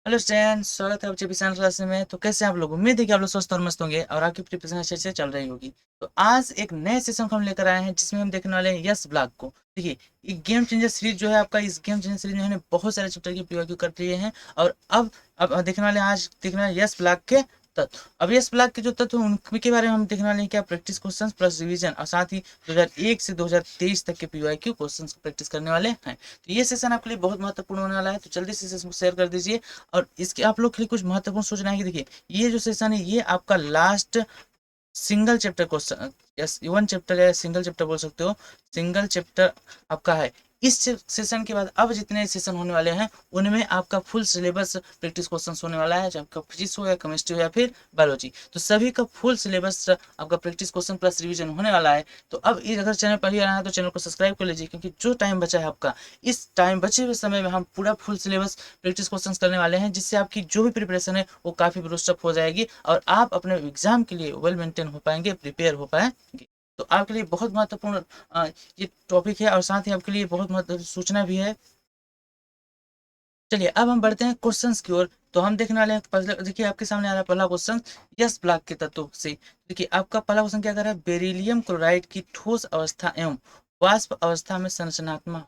Hello stand, स्वागत है आपके किसान क्लास में। तो कैसे हैं आप लोग? उम्मीद है कि आप लोग स्वस्थ और मस्त होंगे और आपकी प्रिपरेशन अच्छे से चल रही होगी। तो आज एक नए सेशन को हम लेकर आए हैं जिसमें हम देखने वाले हैं यस ब्लॉक को। देखिए, ये गेम चेंजर सीरीज जो है आपका, इस गेम चेंजर सीरीज में हमने बहुत सारे चैप्टर की प्रीव्यू कर लिए हैं। और अब देखने वाले हैं, आज देखने वाले यस ब्लॉक के तत्व। अब यस ब्लॉक के जो तत्व हैं उनके बारे में हम देखने वाले हैं, क्या प्रैक्टिस क्वेश्चन प्लस रिवीजन, और साथ ही 2001 से 2023 तक के पीवाईक्यू क्वेश्चन को प्रैक्टिस करने वाले हैं। तो ये सेशन आपके लिए बहुत महत्वपूर्ण होने वाला है, तो जल्दी से सेशन को शेयर कर दीजिए। और इसके आप लोग के लिए कुछ महत्वपूर्ण सूचना है कि देखिए, ये जो सेशन है ये आपका last single chapter question, yes one chapter है, सिंगल चैप्टर बोल सकते हो, सिंगल चैप्टर आपका है। इस सेशन के बाद अब जितने सेशन होने वाले हैं उनमें आपका फुल सिलेबस प्रैक्टिस क्वेश्चन होने वाला है, चाहे आपका फिजिक्स हो या केमिस्ट्री हो या फिर बायोलॉजी। तो सभी का फुल सिलेबस आपका प्रैक्टिस क्वेश्चन प्लस रिवीजन होने वाला है। तो अब ये अगर चैनल पर ही आना है तो चैनल को सब्सक्राइब कर लीजिए, क्योंकि जो टाइम बचा है आपका, इस टाइम बचे हुए समय में हम पूरा फुल सिलेबस प्रैक्टिस क्वेश्चंस करने वाले हैं, जिससे आपकी जो भी प्रिपरेशन है वो काफ़ी ब्रूस्टअप हो जाएगी और आप अपने एग्जाम के लिए वेल मेंटेन हो पाएंगे, प्रिपेयर हो पाएंगे। तो आपके लिए बहुत महत्वपूर्ण ये टॉपिक है और साथ ही आपके लिए बहुत महत्वपूर्ण सूचना भी है। चलिए अब हम बढ़ते हैं क्वेश्चंस की ओर। तो हम देखने वाले हैं पहले, देखिए आपके सामने आ रहा है पहला क्वेश्चन यस ब्लॉक के तत्वों से। देखिए आपका पहला क्वेश्चन क्या कर रहा है, बेरिलियम क्लोराइड की ठोस अवस्था एवं वाष्प अवस्था में संरचनात्मक।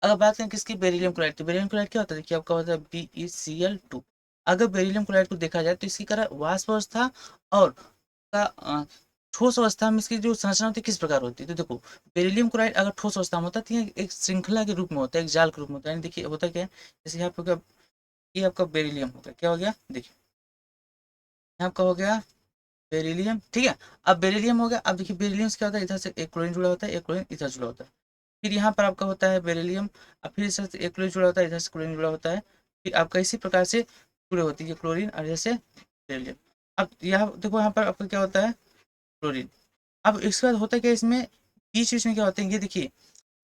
अगर बात करें किसकी, बेरिलियम क्लोराइड, तो बेरिलियम क्लोराइड क्या होता है, देखिए आपका होता है BeCl2। अगर बेरिलियम क्लोराइड को देखा जाए तो इसकी तरह वाष्प अवस्था और का ठोस अवस्था में इसकी जो संरचना होती है किस प्रकार होती है। तो देखो, बेरिलियम क्लोराइड अगर ठोस अवस्था में होता है तो ये एक श्रृंखला के रूप में होता है, एक जाल के रूप में होता है। देखिए होता क्या है, जैसे यहाँ पे ये आपका बेरिलियम हो गया, क्या हो गया, देखिए यहाँ आपका हो गया बेरिलियम, ठीक है। अब बेरिलियम हो गया, अब देखिए बेरिलियम से क्या होता है, इधर से एक क्लोरीन जुड़ा होता है, एक क्लोरीन इधर जुड़ा होता है। फिर यहाँ पर आपका होता है बेरिलियम, अब फिर इस एक क्लोरीन जुड़ा होता है, इधर से क्लोरीन जुड़ा होता है। फिर आपका इसी प्रकार से जुड़े होती है क्लोरीन और जैसे बेरिलियम। अब यहाँ देखो, यहाँ पर आपका क्या होता है, क्लोरीन। अब इसके बाद होता है क्या, इसमें बीच बीच में क्या होता है, ये देखिए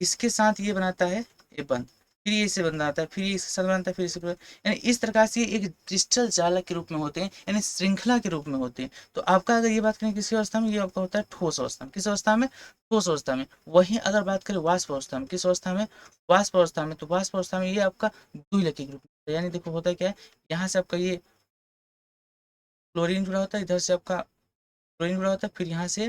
इसके साथ ये बनाता है ये बंद, फिर ये इससे बनाता है, फिर ये इसके साथ बनाता है, फिर इससे यानी इस प्रकार से एक क्रिस्टल जालक के रूप में होते हैं, यानी श्रृंखला के रूप में होते हैं। तो आपका अगर ये बात करें किसी अवस्था में, ये आपका होता है ठोस अवस्था में, किस अवस्था में, ठोस अवस्था में। वहीं अगर बात करें वाष्प अवस्था में, किस अवस्था में, वाष्प अवस्था में, तो वाष्प अवस्था में ये आपका द्विलकी के रूप में, यानी देखो होता है क्या है, यहाँ से आपका ये क्लोरीन जुड़ा होता है, इधर से आपका क्लोरीन जुड़ा होता है, फिर यहाँ से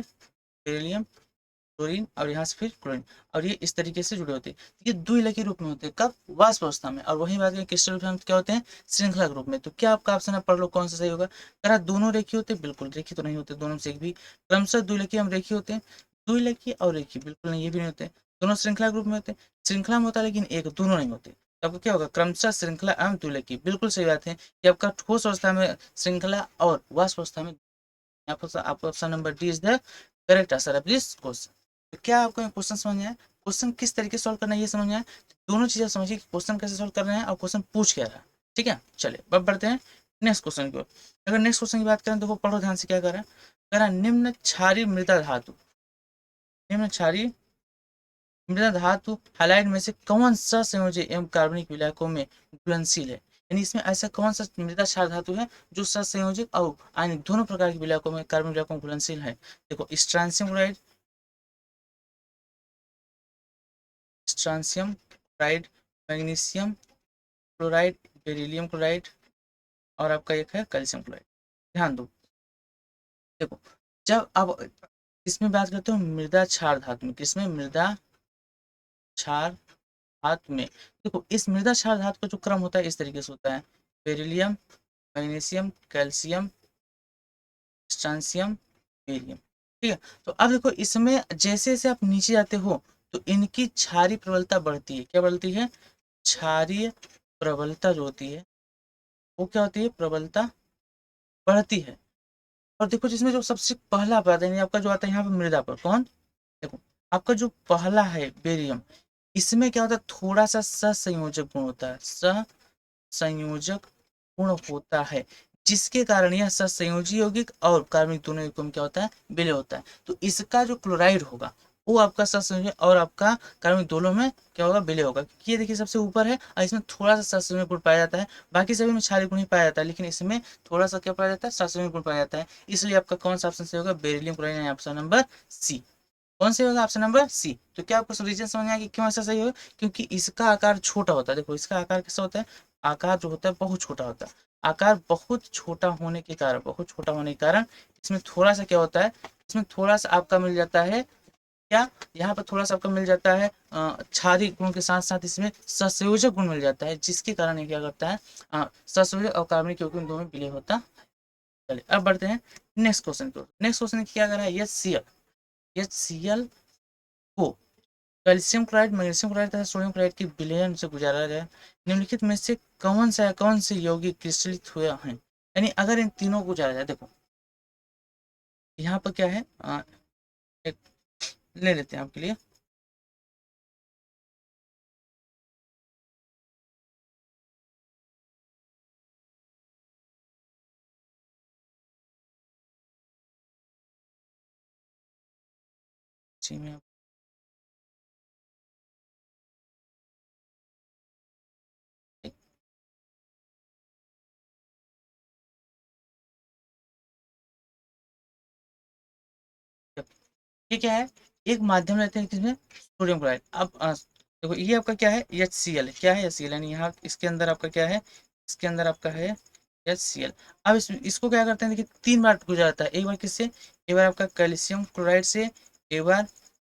बेरिलियम क्लोरीन और यहाँ से फिर क्लोरीन, और ये इस तरीके से जुड़े होते हैं। ये द्विलकी रूप में होते हैं, कब, वाष्प अवस्था में। और वही बात करें क्रिस्टल रूप में क्या होते हैं, श्रृंखला के रूप में। तो क्या आपका ऑप्शन है, पढ़ लो कौन सा सही होगा। कह दोनों रेखीय होते हैं, बिल्कुल रेखीय तो नहीं होते, दोनों में से एक भी। क्रमशः द्विलकी हम रेखीय होते हैं, द्विलकी और रेखीय बिल्कुल नहीं, ये भी नहीं होते। दोनों श्रृंखला के रूप में होते हैं, श्रृंखला में होता है लेकिन एक, दोनों नहीं होते। तो आपको क्या होगा, क्रमशः श्रृंखला एवं द्विलकी, बिल्कुल सही बात है कि आपका ठोस अवस्था में श्रृंखला और वाष्प अवस्था में। आपको option number D is the correct answer of this question. तो क्या आपको क्वेश्चन समझ में आया, क्वेश्चन किस तरीके से सॉल्व करना है ये समझ में आया। तो दोनों चीजें समझिए कि क्वेश्चन कैसे सॉल्व कर रहे हैं और क्वेश्चन पूछ क्या रहा है। ठीक है, चलिए अब बढ़ते हैं नेक्स्ट क्वेश्चन की ओर। अगर नेक्स्ट क्वेश्चन की बात करें तो वो पढ़ो ध्यान से, क्या कर रहा है, कह रहा है निम्न क्षारीय मृदा धातु, निम्न क्षारीय मृदा धातु हैलाइड में से कौन सा संयोजी एवं कार्बनिक विलायकों में घुलनशील है। यानी इसमें ऐसा कौन सा मृदा क्षार धातु है जो सहसंयोजक और आयनिक दोनों प्रकार के विलायकों में, कार्बन विलायकों में घुलनशील है। देखो strontium chloride, strontium chloride, magnesium chloride, beryllium chloride, और आपका एक है कैल्शियम क्लोराइड। ध्यान दो, देखो जब अब इसमें बात करते हो मृदा क्षार धातु में, किसमें, मृदा क्षार धातु में। देखो इस मृदा क्षार धातु का जो क्रम होता है इस तरीके से होता है, beryllium, magnesium, calcium, strontium, barium. ठीक है। तो अब देखो इसमें जैसे जैसे आप नीचे जाते हो तो इनकी क्षारीय प्रबलता बढ़ती है, क्या बढ़ती है, क्षारीय प्रबलता जो होती है वो क्या होती है, प्रबलता बढ़ती है। और देखो जिसमें जो सबसे पहला आता है, आपका जो आता है यहाँ पे मृदा पर, कौन, देखो आपका जो पहला है बेरियम, इसमें क्या होता है, थोड़ा सा सहसंयोजक गुण होता है, सहसंयोजक गुण होता है, जिसके कारण यह सहसंयोजी यौगिक और कार्बनिक दोनों यौगिकों में क्या होता है, विलय होता है। तो इसका जो क्लोराइड होगा वो आपका सहसंयोजक और आपका कार्बनिक दोनों में क्या होगा, विलय होगा, क्योंकि ये देखिए सबसे ऊपर है और इसमें थोड़ा सा सहसंयोजक गुण पाया जाता है। बाकी सभी में क्षारीय गुण ही पाया जाता है, लेकिन इसमें थोड़ा सा क्या पाया जाता है, सहसंयोजक गुण पाया जाता है। इसलिए आपका कौन सा ऑप्शन सही होगा, beryllium chloride, option number C. कौन सी होगा, ऑप्शन नंबर सी। तो क्या आपको रीजन समझ में आया कि क्यों ऐसा सही होगा, क्योंकि इसका आकार छोटा होता है। देखो इसका आकार कैसा होता है, आकार जो होता है बहुत छोटा होता है। आकार बहुत छोटा होने के कारण, बहुत छोटा होने के कारण इसमें थोड़ा सा क्या होता है, इसमें थोड़ा सा आपका मिल जाता है क्या, यहाँ पर थोड़ा सा आपको मिल जाता है क्षारीय गुण के साथ साथ इसमें सहसंयोजक गुण मिल जाता है, जिसके कारण ये क्या करता है सहसंयोजक और कार्बनिक यौगिक दोनों में विलय होता है। चलिए अब बढ़ते हैं नेक्स्ट क्वेश्चन को। नेक्स्ट क्वेश्चन क्या कर रहा है, HCl को कैल्शियम क्लोराइड, मैग्नीशियम क्लोराइड तथा सोडियम क्लोराइड की विलयन से गुजारा गया। निम्नलिखित में से कौन से यौगिक क्रिस्टलित हुए हैं, यानी अगर इन तीनों को गुजारा जाए, देखो यहाँ पर क्या है एक ले लेते हैं आपके लिए। जी मैं ये क्या है, एक माध्यम रहते हैं जिसमें सोडियम क्लोराइड। अब देखो ये आपका क्या है HCl, क्या है HCl, यानी यहाँ इसके अंदर आपका क्या है, इसके अंदर आपका है HCl। अब इसको क्या करते हैं, देखिए 3 बार गुजरता है, एक बार किससे, एक बार आपका कैल्शियम क्लोराइड से, एक बार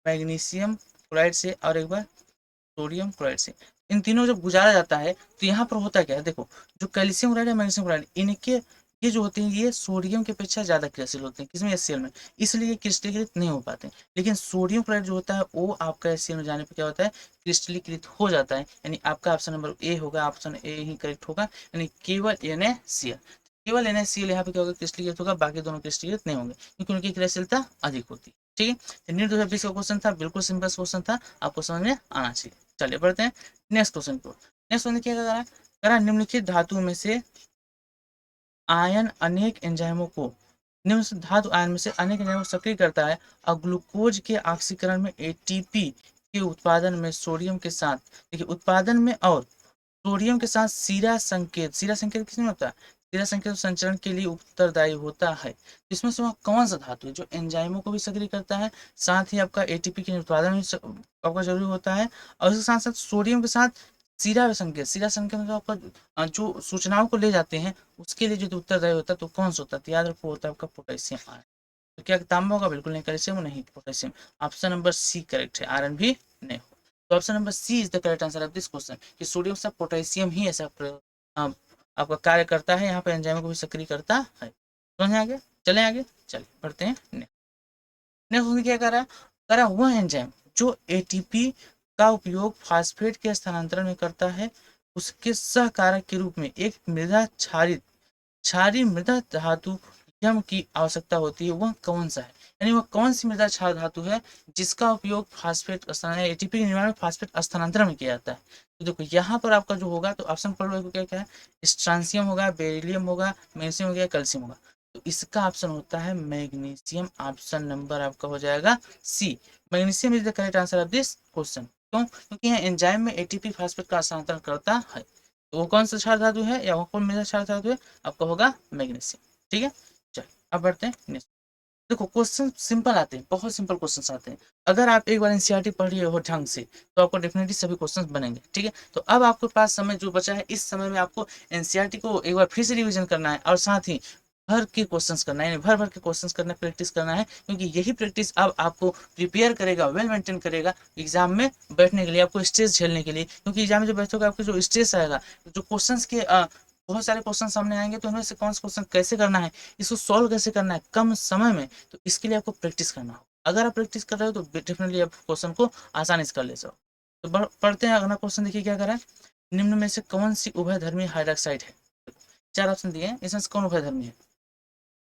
मैग्नीशियम क्लोराइड से और एक बार सोडियम क्लोराइड से। इन तीनों जब गुजारा जाता है तो यहाँ पर होता क्या है, देखो जो कैल्शियम क्लोराइड है मैग्नीशियम क्लोराइड, इनके ये जो होते हैं ये सोडियम के अपेक्षा ज्यादा क्रियाशील होते हैं, किसमें HCl में, इसलिए ये क्रिस्टलीकृत नहीं हो पाते। लेकिन सोडियम क्लोराइड जो होता है वो आपका HCl में जाने पर क्या होता है, क्रिस्टलीकृत हो जाता है। यानी आपका ऑप्शन नंबर ए होगा, ऑप्शन ए ही करेक्ट होगा, यानी केवल NaCl, केवल NaCl यहाँ पे क्या होगा, क्रिस्टलीकृत होगा, बाकी दोनों क्रिस्टलीकृत नहीं होंगे क्योंकि उनकी क्रियाशीलता अधिक होती है। ठीक है, तो नीट 2020 का क्वेश्चन था, बिल्कुल सिंपल क्वेश्चन था, आपको समझ में आना चाहिए। चलिए बढ़ते हैं नेक्स्ट क्वेश्चन को। नेक्स्ट क्वेश्चन क्या करा, निम्नलिखित धातु में से आयन अनेक एंजाइमों को, निम्न से धातु आयन में से अनेक एंजाइमों को सक्रिय करता है और ग्लूकोज के ऑक्सीकरण में ATP के उत्पादन में सोडियम के साथ, देखिए उत्पादन में और सोडियम के साथ सीरा संकेत किसमें होता है, सीरा संकेत संचरण के लिए उत्तरदायी होता है। इसमें से वह कौन सा धातु है जो एंजाइमों को भी सक्रिय करता है, साथ ही आपका ATP के उत्पादन में आपका जरूरी होता है, और उसके साथ साथ सोडियम के साथ सीरा संकेत मतलब आपका जो सूचनाओं को ले जाते हैं उसके लिए जो उत्तरदायी होता है, तो कौन सा होता है, तो याद रखो होता है आपका पोटेशियम आयन। तो क्या तांबा होगा, बिल्कुल नहीं, कैल्शियम नहीं, potassium. Option number C correct है, आयरन भी नहीं। तो option number C is the correct answer of this question, कि सोडियम से पोटेशियम ही ऐसा आपका कार्य करता है, यहाँ पे एंजाइम को भी सक्रिय करता है। समझे आगे, चले आगे, चलिए बढ़ते हैं नेक्स्ट। उसने क्या करा, वह एंजाइम जो एटीपी का उपयोग फास्फेट के स्थानांतरण में करता है, उसके सहकारक के रूप में एक मृदा क्षारीय मृदा धातु यम की आवश्यकता होती है, वह कौन सा है, यानी वह कौन सी मृदा क्षार धातु है जिसका उपयोग फास्फेट एटीपी के निर्माण में फास्फेट स्थानांतरण में किया जाता है। तो देखो यहाँ पर आपका जो होगा, तो ऑप्शन पढ़ लो क्या क्या है, स्ट्रांसियम होगा, बेरिलियम होगा, मैग्नीशियम होगा, कैल्शियम होगा। तो इसका ऑप्शन होता है मैग्नीशियम, ऑप्शन नंबर आपका हो जाएगा C. Magnesium is the correct answer of this question. क्यों, क्योंकि यह एंजाइम में एटीपी फास्फेट का स्थानांतरण करता है। तो वो कौन सा क्षार धातु है, या वो कौन मेरा क्षार धातु है, आपका होगा मैग्नीशियम। ठीक है, चलिए अब बढ़ते हैं नेक्स्ट। देखो क्वेश्चन सिंपल आते हैं, बहुत सिंपल क्वेश्चंस आते हैं। अगर आप एक बार एनसीईआरटी पढ़ लिए हो ढंग से तो आपको डेफिनेटली सभी क्वेश्चंस बनेंगे। ठीक है, तो अब आपके पास समय जो बचा है, इस समय में आपको एनसीईआरटी को एक बार फिर से रिवीजन करना है और साथ ही भर के क्वेश्चंस करना है, भर भर के क्वेश्चंस करना, प्रैक्टिस करना है, क्योंकि यही प्रैक्टिस अब आपको प्रिपेयर करेगा, वेल मेंटेन करेगा एग्जाम में बैठने के लिए, आपको स्ट्रेस झेलने के लिए। क्योंकि एग्जाम में जब बैठोगे आपको जो स्ट्रेस आएगा, जो क्वेश्चंस के बहुत सारे क्वेश्चन सामने आएंगे, तो उनमें से कौन सा क्वेश्चन कैसे करना है, इसको सॉल्व कैसे करना है कम समय में, तो इसके लिए आपको प्रैक्टिस करना हो। अगर आप प्रैक्टिस कर रहे हो तो डेफिनेटली आप क्वेश्चन को आसानी से कर ले जाओ। तो पढ़ते हैं अगला क्वेश्चन, देखिए क्या करा है, निम्न में से कौन सी उभयधर्मी हाइड्रोक्साइड है। 4 ऑप्शन दिए हैं, इसमें से कौन उभयधर्मी है,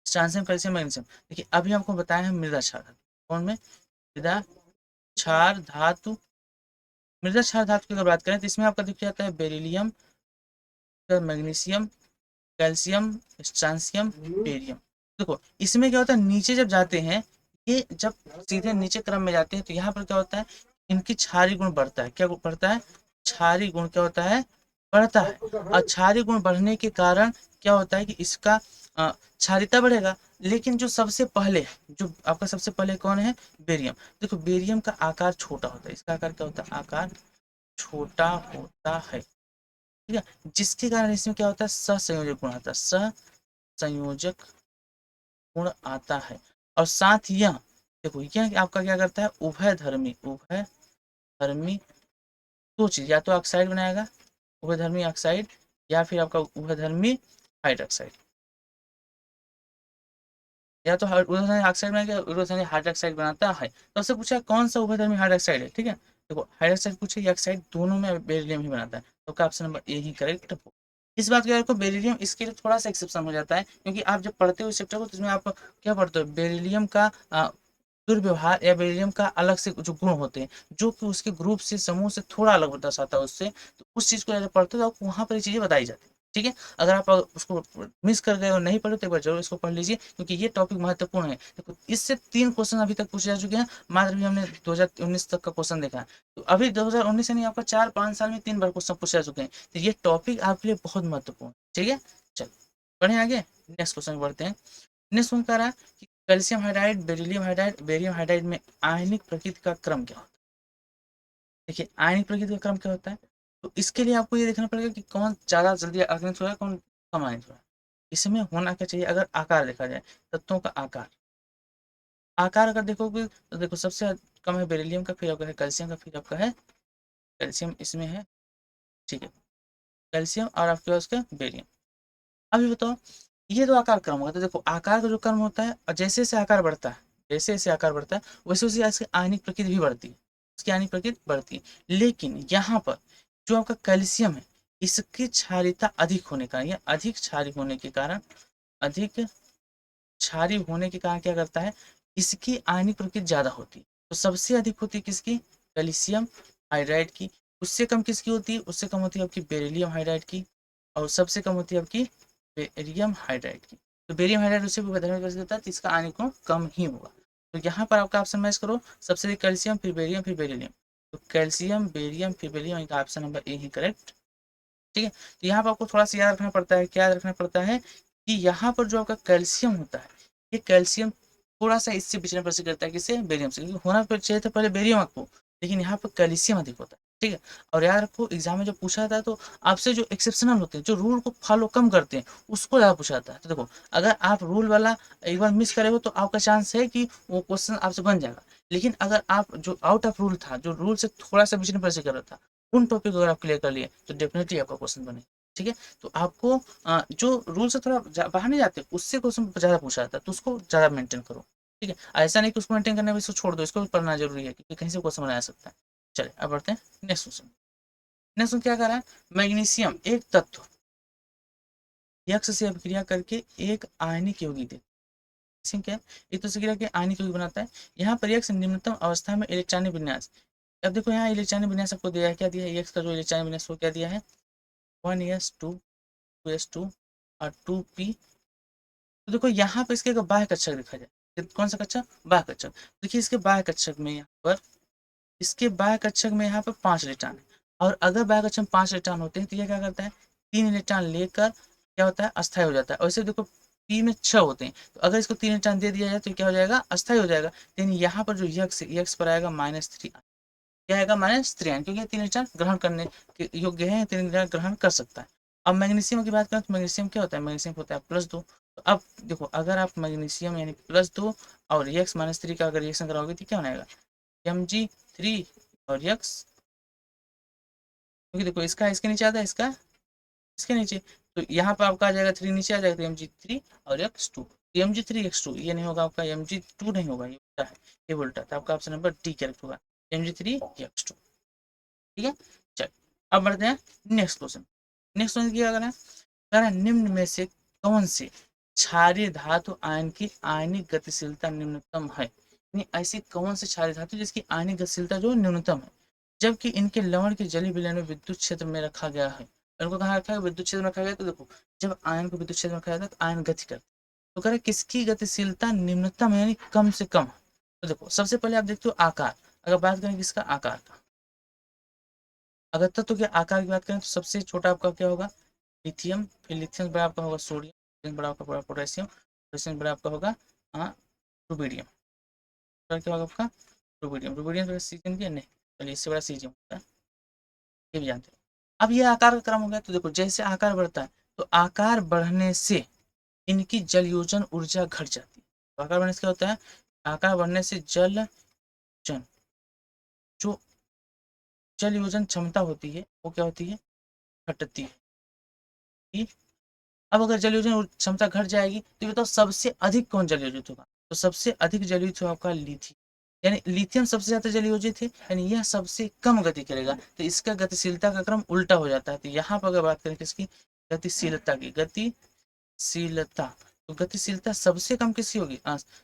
स्ट्रांसियम, कैल्शियम, मैग्नीशियम। देखिए अभी आपको बताया है मृदा क्षार धातु, कौन में, मृदा क्षार धातु। मृदा क्षार धातु की अगर बात करें तो इसमें आपका दिख जाता है beryllium, magnesium, calcium, strontium, barium. देखो इसमें क्या होता है, नीचे जब जाते हैं, ये जब सीधे नीचे क्रम में जाते हैं, तो यहाँ पर क्या होता है, इनकी क्षारीय गुण बढ़ता है, क्या बढ़ता है, क्षारीय गुण क्या होता है, बढ़ता है। और क्षारीय गुण बढ़ने के कारण क्या होता है कि इसका क्षारीयता बढ़ेगा। लेकिन जो सबसे पहले, जो आपका सबसे पहले कौन है, बेरियम। देखो बेरियम का आकार छोटा होता है, इसका आकार क्या होता है, आकार छोटा होता है। ठीक है, जिसके कारण इसमें क्या होता है, सहसंयोजक गुण आता है, सहसंयोजक गुण आता है। और साथ ही यह देखो यह आपका क्या करता है, उभयधर्मी दो चीज, या तो ऑक्साइड बनाएगा उभयधर्मी ऑक्साइड, या फिर आपका उभयधर्मी हाइड्रोक्साइड, या तो उभयधर्मी ऑक्साइड बनाएगा उभयधर्मी हाइड्रोक्साइड बनाता है। तो उससे पूछा कौन सा उभयधर्मी हाइड्रोक्साइड है, ठीक है, देखो हाइड्रोक्साइड पूछे या ऑक्साइड, दोनों में बेरिलियम ही बनाता है, तो आपका option number A he correct. इस बात का बेरिलियम इसके लिए थोड़ा सा एक्सेप्शन हो जाता है, क्योंकि आप जब पढ़ते हो इस चैप्टर को तो इसमें आप क्या पढ़ते हो, बेरिलियम का दुर्व्यवहार या बेरिलियम का अलग से जो गुण होते हैं, जो कि उसके ग्रुप से समूह से थोड़ा अलग दर्शाता है उससे, तो उस चीज को जब पढ़ते हो तो वहां पर ये चीजें बताई जाती है। ठीक है, अगर आप उसको मिस कर गए और नहीं पढ़े तो एक बार जरूर इसको पढ़ लीजिए, क्योंकि ये टॉपिक महत्वपूर्ण है। देखो इससे 3 क्वेश्चन अभी तक पूछे जा चुके हैं, मात्र भी हमने 2019 तक का क्वेश्चन देखा है, तो अभी 2019 से नहीं, आपका 4-5 साल में 3 बार क्वेश्चन पूछे जा चुके हैं, तो ये टॉपिक आपके लिए बहुत महत्वपूर्ण है। ठीक है, चलो बढ़े आगे, नेक्स्ट क्वेश्चन बढ़ते हैं। नेक्स्ट क्वेश्चन कह रहा है कि calcium hydride, beryllium hydride, barium hydride में आयनिक प्रकृति का क्रम क्या होता है। देखिए आयनिक प्रकृति का क्रम क्या होता है, तो इसके लिए आपको ये देखना पड़ेगा कि कौन ज्यादा जल्दी आयनित हो रहा है, कौन कम आयनित हो रहा है। इसमें होना क्या चाहिए, अगर आकार देखा जाए, तत्वों का आकार, आकार अगर देखोगे तो देखो सबसे कम है बेरिलियम का, फिर आपका है कैल्शियम का, फिर आपका है कैल्शियम इसमें है, ठीक है, कैल्शियम और आपके पास का बेरियम। अभी बताओ, ये तो आकार क्रम होगा, तो देखो आकार का जो क्रम होता है, और जैसे जैसे आकार बढ़ता है, जैसे जैसे आकार बढ़ता है वैसे वैसे इसकी आयनिक प्रकृति भी बढ़ती है, इसकी आयनिक प्रकृति बढ़ती है। लेकिन यहाँ पर जो आपका कैल्शियम है, इसकी क्षारीयता अधिक होने का, या अधिक क्षारी होने के कारण, अधिक क्षारी होने के कारण क्या करता है, इसकी आयनिक प्रकृति ज्यादा होती है। तो सबसे अधिक होती है किसकी, कैल्शियम हाइड्राइड की, उससे कम किसकी होती है, उससे कम होती है आपकी बेरिलियम हाइड्राइड की, और सबसे कम होती है आपकी बेरियम हाइड्राइड की। तो बेरियम हाइड्राइड उससे भी बदलने कर देता है, तो इसका आयनिक गुण कम ही होगा। तो यहाँ पर आपका ऑप्शन मैच करो, सबसे कैल्शियम फिर बेरियम फिर बेरिलियम, तो कैल्शियम बेरियम फिर बेरिलियम, इनका option number A he correct. ठीक है, तो यहाँ पर आपको थोड़ा सा याद रखना पड़ता है, क्या याद रखना पड़ता है कि यहाँ पर जो आपका कैल्शियम होता है, ये कैल्शियम थोड़ा सा इससे पिछड़ने पर से करता है, किससे, बेरियम से, क्योंकि होना चाहिए था पहले बेरियम आपको, लेकिन यहाँ पर कैल्शियम अधिक होता है। ठीक है, और याद रखो एग्जाम में जब पूछा जाता है तो आपसे जो एक्सेप्शनल होते हैं, जो रूल को फॉलो कम करते हैं, उसको ज़्यादा पूछा जाता है। तो देखो अगर आप रूल वाला एक बार मिस करे हो तो आपका चांस है कि वो क्वेश्चन आपसे बन जाएगा, लेकिन अगर आप जो आउट ऑफ रूल था, जो रूल से थोड़ा सा पिछड़ने पर से कर रहा था, उन टॉपिक अगर आप क्लियर कर लिए तो डेफिनेटली आपका क्वेश्चन बने। ठीक है, तो आपको जो रूल से थोड़ा बाहर नहीं जाते, उससे क्वेश्चन ज़्यादा पूछा जाता है, तो उसको ज़्यादा मेंटेन करो। ठीक है, ऐसा नहीं कि उसको मेंटेन करने में इसको छोड़ दो, इसको भी पढ़ना जरूरी है, क्योंकि कहीं से क्वेश्चन बनाया सकता है। चलिए अब बढ़ते हैं नेक्स्ट क्वेश्चन। नेक्स्ट क्वेश्चन क्या कर रहा है, मैग्नीशियम एक तत्व यक्ष से अभिक्रिया करके एक आयनिक यौगिक दे, ठीक है, एक तो से क्रिया के आयनिक यौगिक बनाता है। यहाँ पर यक्ष निम्नतम अवस्था में इलेक्ट्रॉनिक विन्यास, अब देखो यहाँ इलेक्ट्रॉनिक विन्यास आपको दिया है, क्या दिया है, यक्ष का जो इलेक्ट्रॉनिक विन्यास वो क्या दिया है, 1s2 2s2 और 2p। तो देखो यहाँ पे इसके बाह्य कक्षक देखा जाए, कौन सा कक्षक, बाह्य कक्षक, देखिए इसके बाह्य कक्षक में यहाँ पर, इसके बाह्य कक्षक में यहाँ पर 5 इलेक्ट्रॉन है, और अगर बाह्य कक्षक में 5 इलेक्ट्रॉन होते हैं तो यह क्या करता है, 3 इलेक्ट्रॉन लेकर क्या होता है, अस्थायी हो जाता है। और इसे देखो पी में 6 होते हैं, तो अगर इसको 3 इलेक्ट्रॉन दे दिया जाए तो क्या हो जाएगा, अस्थायी हो जाएगा। लेकिन यहाँ पर जो यक्स यक्स पर आएगा -3, क्या आएगा, -3 आएगा, क्योंकि 3 इलेक्ट्रॉन ग्रहण करने के योग्य है, 3 इलेक्ट्रॉन ग्रहण कर सकता है। अब मैग्नीशियम की बात करें तो मैग्नीशियम क्या होता है, मैग्नीशियम होता है +2। तो अब देखो अगर आप मैग्नीशियम यानी +2 और x-3 का अगर रिएक्शन कराओगे तो क्या बनाएगा, Mg3 और यक्स, क्योंकि देखो इसका इसके नीचे आता है, इसका इसके नीचे, तो यहाँ पर आपका आ जाएगा 3 नीचे आ जाएगा, तो Mg3 और x2, Mg3 x2 ये नहीं होगा आपका, Mg2 नहीं होगा, ये उल्टा है, ये उल्टा, तो आपका ऑप्शन नंबर डी करेक्ट होगा, Mg3 x2। ठीक है, चल अब बढ़ते हैं नेक्स्ट क्वेश्चन। नेक्स्ट क्वेश्चन क्या करना है, कह रहा है निम्न में से कौन से क्षारीय धातु आयन की आयनिक गतिशीलता निम्नतम है, यानी ऐसी कौन से क्षारीय धातु जिसकी आयनिक गतिशीलता जो न्यूनतम है, जबकि इनके लवण के जलीय विलयन में विद्युत क्षेत्र में रखा गया है। इनको कहाँ रखा है, विद्युत क्षेत्र में रखा गया, तो देखो जब आयन को विद्युत क्षेत्र में रखा जाता है तो आयन गति करता है, तो कह रहे किसकी गतिशीलता निम्नतम है, यानी कम से कम। तो देखो सबसे पहले आप देखते हो आकार, अगर बात करें किसका, आकार का, अगर तत्व के आकार की बात करें तो सबसे छोटा आपका क्या होगा, लिथियम, फिर लिथियम बड़ा आपका होगा सोडियम, सोडियम बड़ा आपका बड़ा पोटेशियम, पोटेशियम बड़ा आपका होगा रुबिडियम, क्या होगा आपका रुबिडियम, रुबिडियम सीजन की नहीं, चलिए इससे बड़ा सीजियम होता है, ये भी जानते हैं। अब ये आकार का क्रम हो गया, तो देखो जैसे आकार बढ़ता है तो आकार बढ़ने से इनकी जल योजन ऊर्जा घट जाती है। तो आकार बढ़ने से क्या होता है, आकार बढ़ने से जल जन जो जल योजन क्षमता होती है वो क्या होती है, घटती है। ठीक? अब अगर जल योजन क्षमता घट जाएगी तो ये बताओ सबसे अधिक कौन जल योजित होगा, तो सबसे अधिक जल योजित होगा आपका लिथियम, यानी लिथियम सबसे ज्यादा जल योजित है, यानी यह सबसे कम गति करेगा, तो इसका गतिशीलता का क्रम उल्टा हो जाता है। तो यहाँ पर अगर बात करें किसकी, गतिशीलता की, गतिशीलता, तो गतिशीलता सबसे कम किसकी होगी,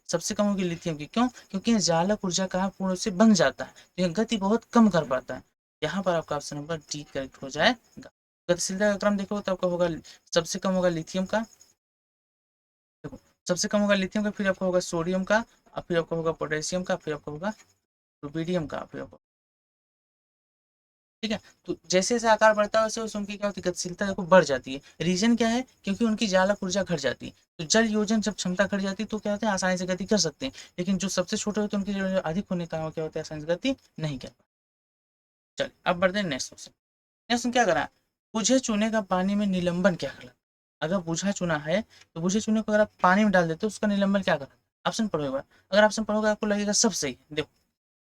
सबसे कम होगी लिथियम की। क्यों, क्योंकि जालक ऊर्जा का पूर्ण रूप से बन जाता है, तो यह गति बहुत कम कर पाता है। यहाँ पर आपका ऑप्शन नंबर डी करेक्ट हो जाएगा। गतिशीलता का क्रम देखो तो आपका होगा, सबसे कम होगा लिथियम का, देखो सबसे कम होगा लिथियम का, फिर आपका होगा सोडियम का, और फिर आपका होगा पोटेशियम का, फिर आपका होगा रुबिडियम का, फिर आपका, ठीक है। तो जैसे जैसे आकार बढ़ता है वैसे वैसे उनकी क्या होती है, गतिशीलता देखो बढ़ जाती है। रीजन क्या है, क्योंकि उनकी जालक ऊर्जा घट जाती है। तो जल योजन जब क्षमता घट जाती है तो क्या होता है, आसानी से गति कर सकते हैं, लेकिन जो सबसे छोटे होते हैं उनकी जो अधिक होने का क्या होता है, आसानी से गति नहीं कर पाते। चलिए अब बढ़ते हैं नेक्स्ट क्वेश्चन। नेक्स्ट क्या करा, बुझे चूने का पानी में निलंबन क्या कहलाता है। अगर बुझा चूना है तो बुझे चूने को अगर आप पानी में डाल देते हो उसका निलंबन क्या कहलाता है, ऑप्शन पढ़ो एक बार। अगर ऑप्शन पढ़ोगे आपको लगेगा सब सही है। देखो,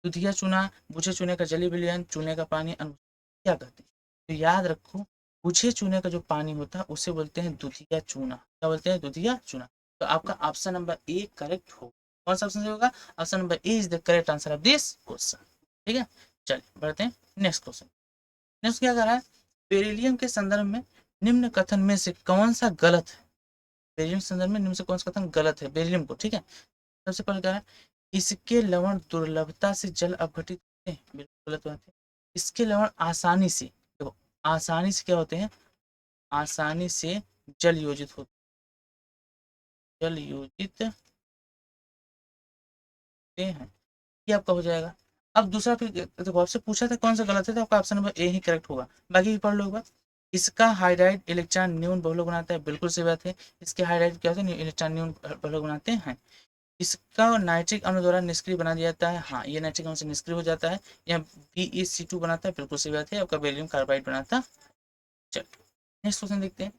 दुधिया चूना, बुझे चूने का जली विलयन, चूने का पानी क्या कहते हैं, तो याद रखो बुझे चूने का जो पानी होता है उसे बोलते हैं दुधिया चूना। क्या बोलते हैं, दुधिया चूना। तो आपका ऑप्शन नंबर ए करेक्ट हो, कौन सा ऑप्शन होगा, option number A is the correct answer of this question. ठीक है, चलिए बढ़ते हैं नेक्स्ट क्वेश्चन। नेक्स्ट क्या कर रहा है, बेरिलियम के संदर्भ में निम्न कथन में से कौन सा गलत है। बेरिलियम के संदर्भ में निम्न से कौन सा कथन गलत है बेरिलियम को, ठीक है। सबसे पहले क्या है, इसके लवण दुर्लभता से जल अपघटित होते हैं, बिल्कुल गलत बात है। इसके लवण आसानी से, देखो आसानी से क्या होते हैं, आसानी से जल योजित होते, जल योजित हैं, ये आपका हो जाएगा। अब दूसरा फिर देखो आपसे पूछा था कौन सा गलत है, तो आपका option number A he correct होगा, बाकी भी पढ़ लो एक बार। इसका हाइड्राइड इलेक्ट्रॉन न्यून बहुलक बनाता है, बिल्कुल सही बात है। इसके हाइड्राइड क्या होते हैं, इलेक्ट्रॉन न्यून बहुलक बनाते हैं। इसका नाइट्रिक अम्ल द्वारा निष्क्रिय बना दिया जाता है, हाँ ये नाइट्रिक अम्ल से निष्क्रिय हो जाता है। यहाँ BeC2 बनाता है, बिल्कुल सही बात है, आपका बेरिलियम कार्बाइड बनाता है। चलो नेक्स्ट क्वेश्चन देखते हैं।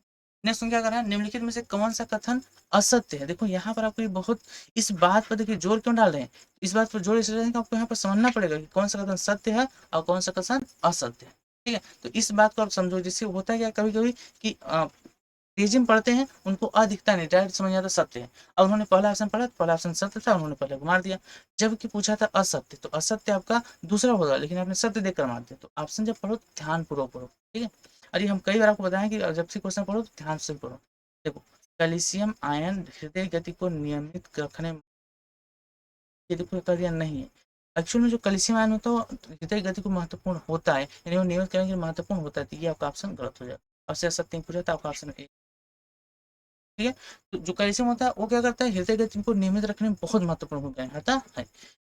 नेक्स्ट क्वेश्चन क्या कर रहा है, निम्नलिखित में से कौन सा कथन असत्य है। देखो यहाँ पर आपको ये बहुत, इस बात पर देखिए जोर क्यों डाल रहे हैं, इस बात पर जोर इसलिए डाल रहे हैं कि आपको यहाँ पर समझना पड़ेगा कि कौन सा कथन सत्य है और कौन सा कथन असत्य है। ठीक है, तो इस बात को आप समझो, जिससे होता है क्या कभी कभी कि तेजी में पढ़ते हैं उनको अधिकता नहीं, डायरेक्ट समझ आता सत्य है। अब उन्होंने पहला ऑप्शन पढ़ा, पहला ऑप्शन सत्य था, उन्होंने पहले को मार दिया। जबकि पूछा था असत्य, तो असत्य आपका दूसरा होगा, लेकिन आपने सत्य देकर मार दिया। तो ऑप्शन जब पढ़ो ध्यान पूर्वक पढ़ो, ठीक है। अरे हम कई बार आपको बताएं कि जब से क्वेश्चन पढ़ो तो ध्यान से पढ़ो। देखो कैल्शियम आयन हृदय गति को नियमित रखने, ये देखो कर दिया नहीं है। एक्चुअल में जो कैल्शियम आयन होता है हृदय गति को महत्वपूर्ण होता है, यानी वो नियमित करने के लिए महत्वपूर्ण होता है, तो ये आपका ऑप्शन गलत हो जाएगा। और से सत्य पूछा था आपका ऑप्शन ए, ठीक है। तो जो कैल्शियम होता है वो क्या करता है, हृदय गति को नियमित रखने में बहुत महत्वपूर्ण भूमिका निभाता है।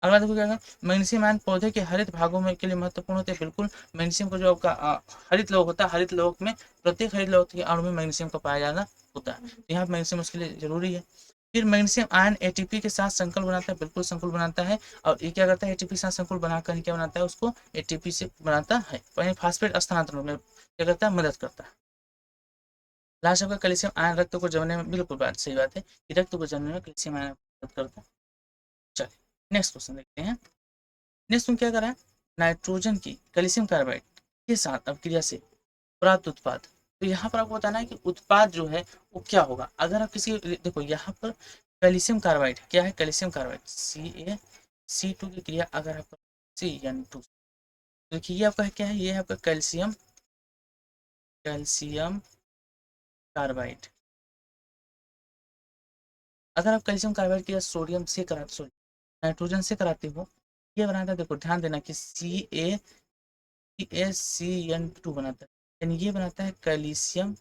अगला देखो क्या है, मैग्नीशियम आयन पौधे के हरित भागों में के लिए महत्वपूर्ण होते हैं, बिल्कुल। मैग्नीशियम का जो आपका हरित लौह होता है, हरित लौह में प्रत्येक हरित लौह के अणु में मैग्नीशियम का पाया जाना होता है, तो यहाँ मैग्नीशियम उसके लिए जरूरी है। फिर मैग्नीशियम आयन ATP के साथ संकुल बनाता है, बिल्कुल संकुल बनाता है। और ये क्या करता है, ATP के साथ संकुल बनाकर क्या बनाता है, उसको ATP से बनाता है, फास्फेट स्थानांतरण में क्या करता है, मदद करता है। लास्ट आपका कैल्शियम आयन रक्त को जमने में, बिल्कुल बात सही बात है कि रक्त को जमने में कैल्शियम आयन मदद करता है। चलिए नेक्स्ट क्वेश्चन देखते हैं। नेक्स्ट में क्या करा है, नाइट्रोजन की कैल्शियम कार्बाइड के साथ अपक्रिया से प्राप्त उत्पाद। तो यहाँ पर आपको बताना है कि उत्पाद जो है वो क्या होगा। अगर आप किसी, देखो यहाँ पर कैल्शियम कार्बाइड क्या है, कैल्शियम कार्बाइड CaC2 की क्रिया अगर आपका CN2, देखिए ये आपका क्या है, ये है आपका कैल्शियम, कैल्शियम कार्बाइड। अगर आप कैल्शियम कार्बाइड की सोडियम से कराते, सॉरी नाइट्रोजन से कराते हो, ये बनाता है, देखो ध्यान देना कि CaCN2 बनाता है, यानी ये बनाता है कैल्शियम,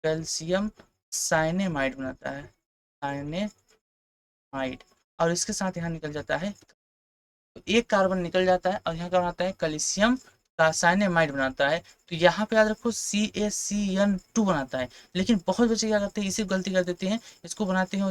कैल्शियम साइनेमाइड बनाता है, साइनेमाइड। और इसके साथ यहाँ निकल जाता है, तो एक कार्बन निकल जाता है और यहाँ क्या बनाता है, कैल्शियम का साइनेमाइड बनाता है। तो यहाँ पे याद रखो CaCN2 बनाता है, लेकिन बहुत बच्चे क्या करते हैं, इसी गलती कर देते हैं, इसको बनाते हैं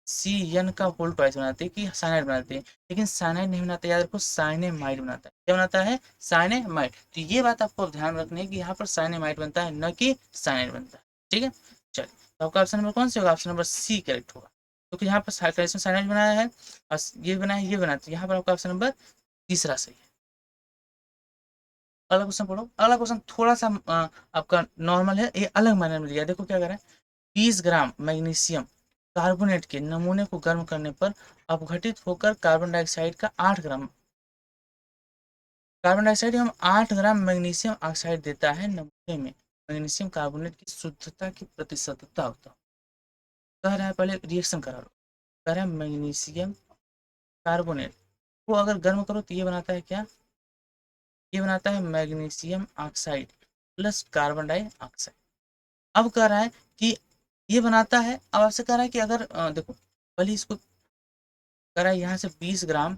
CN का होल ट्वाइस बनाते हैं कि साइनाइड बनाते हैं, लेकिन साइनाइड नहीं बनाता, याद रखो साइनेमाइड बनाता है। क्या बनाता है? साइनेमाइड। तो ये बात आपको ध्यान रखनी है कि यहाँ पर साइनेमाइड बनता है, न कि साइनाइड बनता है। ठीक है, चलिए, तो आपका ऑप्शन नंबर कौन सा होगा? ऑप्शन नंबर सी करेक्ट होगा, क्योंकि यहाँ पर कैल्शियम साइनाइड बनाया है और ये बनाया है, ये बनाया, तो यहाँ पर आपका ऑप्शन नंबर तीसरा सही है। अगला क्वेश्चन पढ़ो। अगला क्वेश्चन थोड़ा सा आपका नॉर्मल है, ये अलग मायने में लिया है। देखो क्या करें, 20 ग्राम मैग्नीशियम कार्बोनेट के नमूने को गर्म करने पर अपघटित होकर कार्बन डाइऑक्साइड का 8 ग्राम, कार्बन डाइऑक्साइड एवं 8 ग्राम मैग्नीशियम ऑक्साइड देता है। नमूने में मैग्नीशियम कार्बोनेट की शुद्धता की प्रतिशतता होता है। कह रहा है पहले रिएक्शन करा लो। कह रहा है मैग्नीशियम कार्बोनेट को अगर गर्म करो तो ये बनाता है क्या? ये बनाता है magnesium oxide plus carbon dioxide. अब कह रहा है कि ये बनाता है, अब आपसे कह रहा है कि अगर देखो पहले इसको कह रहा है यहाँ से 20 ग्राम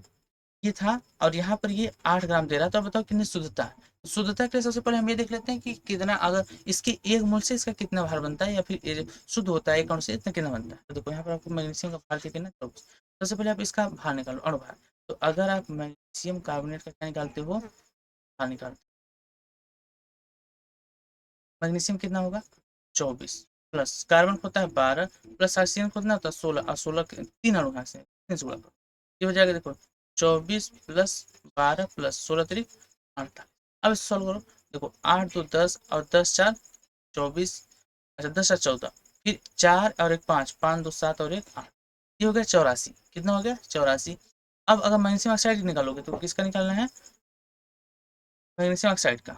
ये था और यहाँ पर ये 8 ग्राम दे रहा है, तो अब बताओ कितनी शुद्धता है। तो शुद्धता के लिए सबसे पहले हम ये देख लेते हैं कि कितना, अगर इसके 1 मोल से इसका कितना भार बनता है, या फिर ये शुद्ध होता है 1 काउंट से इतना कितना बनता है। तो देखो यहाँ पर आपको मैग्नीशियम का भार कितना, 24। सबसे पहले आप इसका भार निकालो, अणु भार। तो अगर आप मैग्नीशियम कार्बोनेट का क्या निकालते हो, भार निकालते हो, मैग्नीशियम कितना होगा? 24 प्लस कार्बन होता है 12 प्लस ऑक्सीजन कितना होता है 16, और 16 के 3 अणु यहाँ से 3 16, ये हो जाएगा। देखो 24 प्लस 12 प्लस 16 3 48। अब इसे सॉल्व करो। देखो 8 2 10 और 10 4 24, अच्छा 10 4 14, फिर 4 और 1 5, 5 2 7 और 1 8, ये हो गया 84। कितना हो गया? 84। अब अगर मैग्नीशियम ऑक्साइड निकालोगे तो किसका निकालना है? मैग्नीशियम ऑक्साइड का।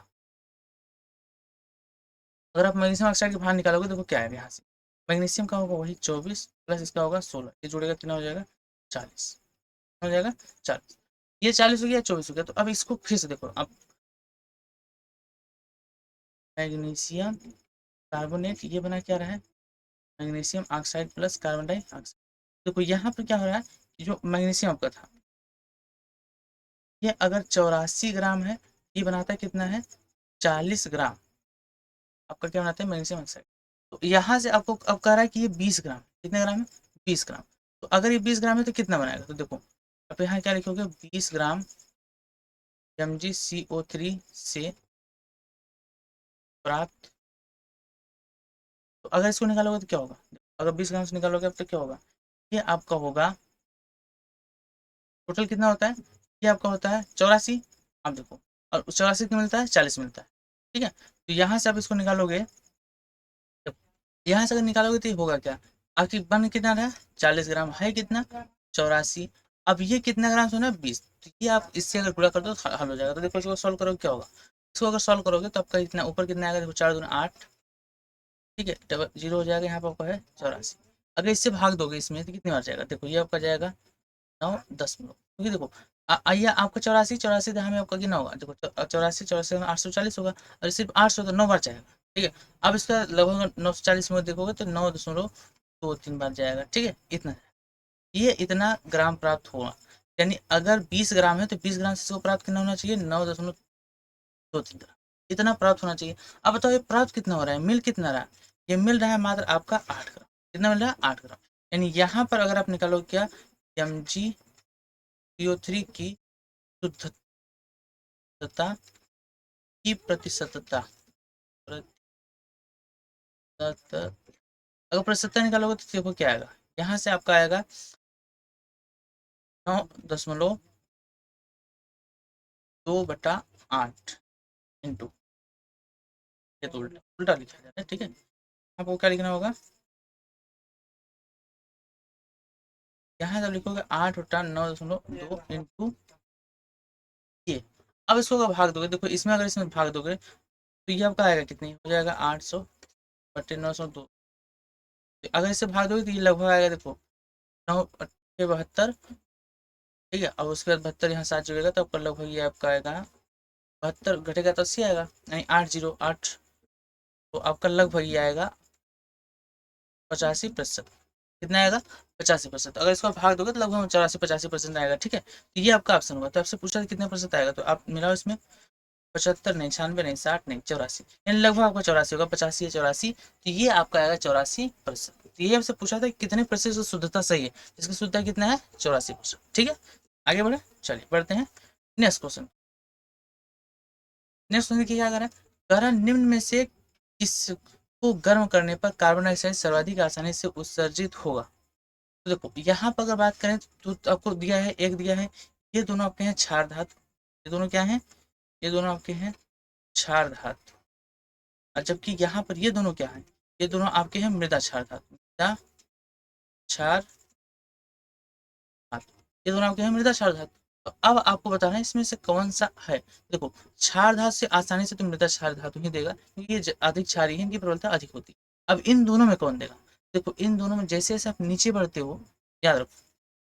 अगर आप मैग्नीशियम ऑक्साइड के बाहर निकालोगे देखो क्या है यहाँ से, मैग्नीशियम का होगा वही 24 प्लस इसका होगा 16, ये जुड़ेगा कितना हो जाएगा? 40 हो जाएगा, 40। ये 40 हो गया, 24 हो गया। तो अब इसको फिर से देखो, अब मैग्नीशियम कार्बोनेट ये बना क्या रहा है? Magnesium oxide plus carbon dioxide. देखो यहाँ पर क्या हो रहा है, जो मैग्नीशियम आपका था ये अगर 84 ग्राम है, ये बनाता है कितना है? 40 ग्राम आपका क्या बनाता है? Magnesium oxide. तो यहाँ से आपको अब कह रहा है कि ये 20 ग्राम, कितने ग्राम है? 20 ग्राम। तो अगर ये 20 ग्राम है तो कितना बनाएगा? तो देखो अब यहाँ क्या लिखोगे, 20 ग्राम MgCO3 से प्राप्त। तो अगर इसको निकालोगे तो क्या होगा? अगर 20 ग्राम से निकालोगे तो क्या होगा? ये आपका होगा, टोटल कितना होता है? ये आपका होता है 84। आप देखो, और 84 कितना मिलता है? 40 मिलता है। ठीक है, तो यहाँ से आप इसको निकालोगे, यहाँ से अगर निकालोगे तो ये होगा क्या? आपकी बन कितना रहा? 40 ग्राम है कितना? 84। अब ये कितना ग्राम से होना? 20। तो ये आप इससे अगर पूरा कर दो तो हल हो जाएगा। तो देखो इसको सॉल्व करोगे क्या होगा? इसको अगर सॉल्व करोगे तो आपका इतना ऊपर कितना आएगा? देखो 4 दूनी 8, ठीक है, डबल जीरो हो जाएगा, यहाँ पर आपका है 84। अगर इससे भाग दोगे इसमें तो कितनी बार जाएगा? देखो ये आपका जाएगा 9 10 में, क्योंकि देखो आइए आपका 84 84 हमें आपका कितना होगा? देखो 84 84 में 840 होगा, और सिर्फ 800 तो 9 बार जाएगा। ठीक है, अब इसका लगभग 940 में देखोगे तो 9.23 बार जाएगा। ठीक है, इतना ये इतना ग्राम प्राप्त होगा। यानी अगर 20 ग्राम है तो 20 ग्राम से इसको प्राप्त कितना होना चाहिए? 9.23 ग्राम, इतना प्राप्त होना चाहिए। अब बताओ ये प्राप्त कितना हो रहा है, मिल कितना रहा है? ये मिल रहा है मात्र आपका 8 ग्राम। कितना मिल रहा है? 8 ग्राम। यानी यहाँ पर अगर आप निकालो क्या, MgCO3 की शुद्धता की प्रतिशतता, अगर प्रतिशतता निकालोगे तो देखो क्या आएगा, यहाँ से आपका आएगा 9.2/8 इंटू, ये तो उल्टा उल्टा लिखा जाता है। ठीक है, आपको क्या लिखना होगा, यहाँ जब लिखोगे 8/9.2 इंटू ये। अब इसको अगर भाग दोगे, देखो इसमें अगर इसमें भाग दोगे तो ये आपका आएगा कितनी हो जाएगा? 800/902। अगर इससे भाग दोगे तो ये लगभग आएगा, देखो 9 72। ठीक है, अब उसके बाद 72 यहाँ साथ जुड़ेगा तो आपका लगभग ये आपका आएगा 72 घटेगा तो 80 आएगा, यानी 808। तो आपका लगभग ये आएगा 85%। कितना आएगा? 85%। अगर इसको भाग दोगे तो लगभग 84 85% आएगा। ठीक है, तो ये आपका ऑप्शन होगा। तो आपसे पूछा था कितने प्रतिशत आएगा, तो आप मिलाओ इसमें, 75 नहीं, 96 नहीं, 60 नहीं, 84, यानी लगभग आपका 84 होगा, 85 या 84। तो ये आपका आएगा 84%। ये आपसे पूछा था कितने प्रतिशत शुद्धता सही है, इसकी शुद्धता कितना है 84%। ठीक है, आगे बढ़े, चलिए बढ़ते हैं नेक्स्ट क्वेश्चन। नेक्स्ट क्वेश्चन क्या कह रहा है, कह रहा है निम्न में से किसको गर्म करने पर कार्बन डाइऑक्साइड सर्वाधिक आसानी से उत्सर्जित होगा। तो देखो यहाँ पर अगर बात करें तो आपको दिया है, एक दिया है, ये दोनों आपके हैं क्षार धातु, ये दोनों क्या हैं, ये दोनों आपके हैं क्षार धातु, और जबकि यहाँ पर ये दोनों क्या है, ये दोनों आपके हैं मृदा क्षार धातु, मृदा क्षार धातु, ये दोनों आपके हैं मृदा क्षार धातु। तो अब आपको बताना है इसमें से कौन सा है। देखो क्षार धातु से आसानी से तो मृदा क्षार धातु ही देगा, क्योंकि ये अधिक क्षारीय है, इनकी प्रबलता अधिक होती है। अब इन दोनों में कौन देगा, देखो इन दोनों में जैसे जैसे आप नीचे बढ़ते हो, याद रखो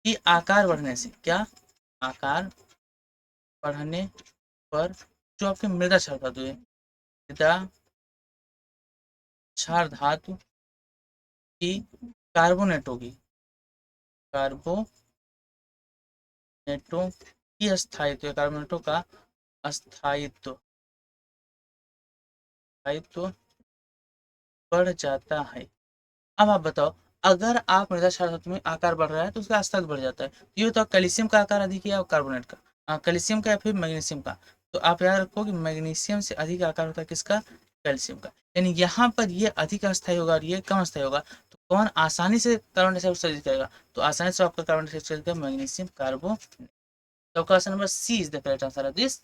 कि आकार बढ़ने से, क्या आकार बढ़ने पर जो आपके मृदा क्षार धातु है, मृदा क्षार धातु की कार्बोनेटों की, कार्बोनेटों की स्थायित्व, कार्बोनेटों का स्थायित्व स्थायित्व बढ़ जाता है। अब आप बताओ, अगर आप मृदा क्षार धातु में आकार बढ़ रहा है तो उसका स्थायित्व बढ़ जाता है। ये तो कैल्शियम का आकार अधिक है या कार्बोनेट का, कैल्शियम का या फिर मैग्नीशियम का। तो आप याद रखो कि मैग्नीशियम से अधिक आकार होता है किसका, कैल्शियम का। यानी यहाँ पर ये अधिक अस्थायी होगा और ये कम अस्थायी होगा। तो कौन आसानी से कार्बन डाइऑक्साइड उत्सर्जित करेगा, तो आसानी से आपका कार्बन डाइऑक्साइड करेगा मैग्नीशियम कार्बोनेट। तो question number C is the correct answer of this.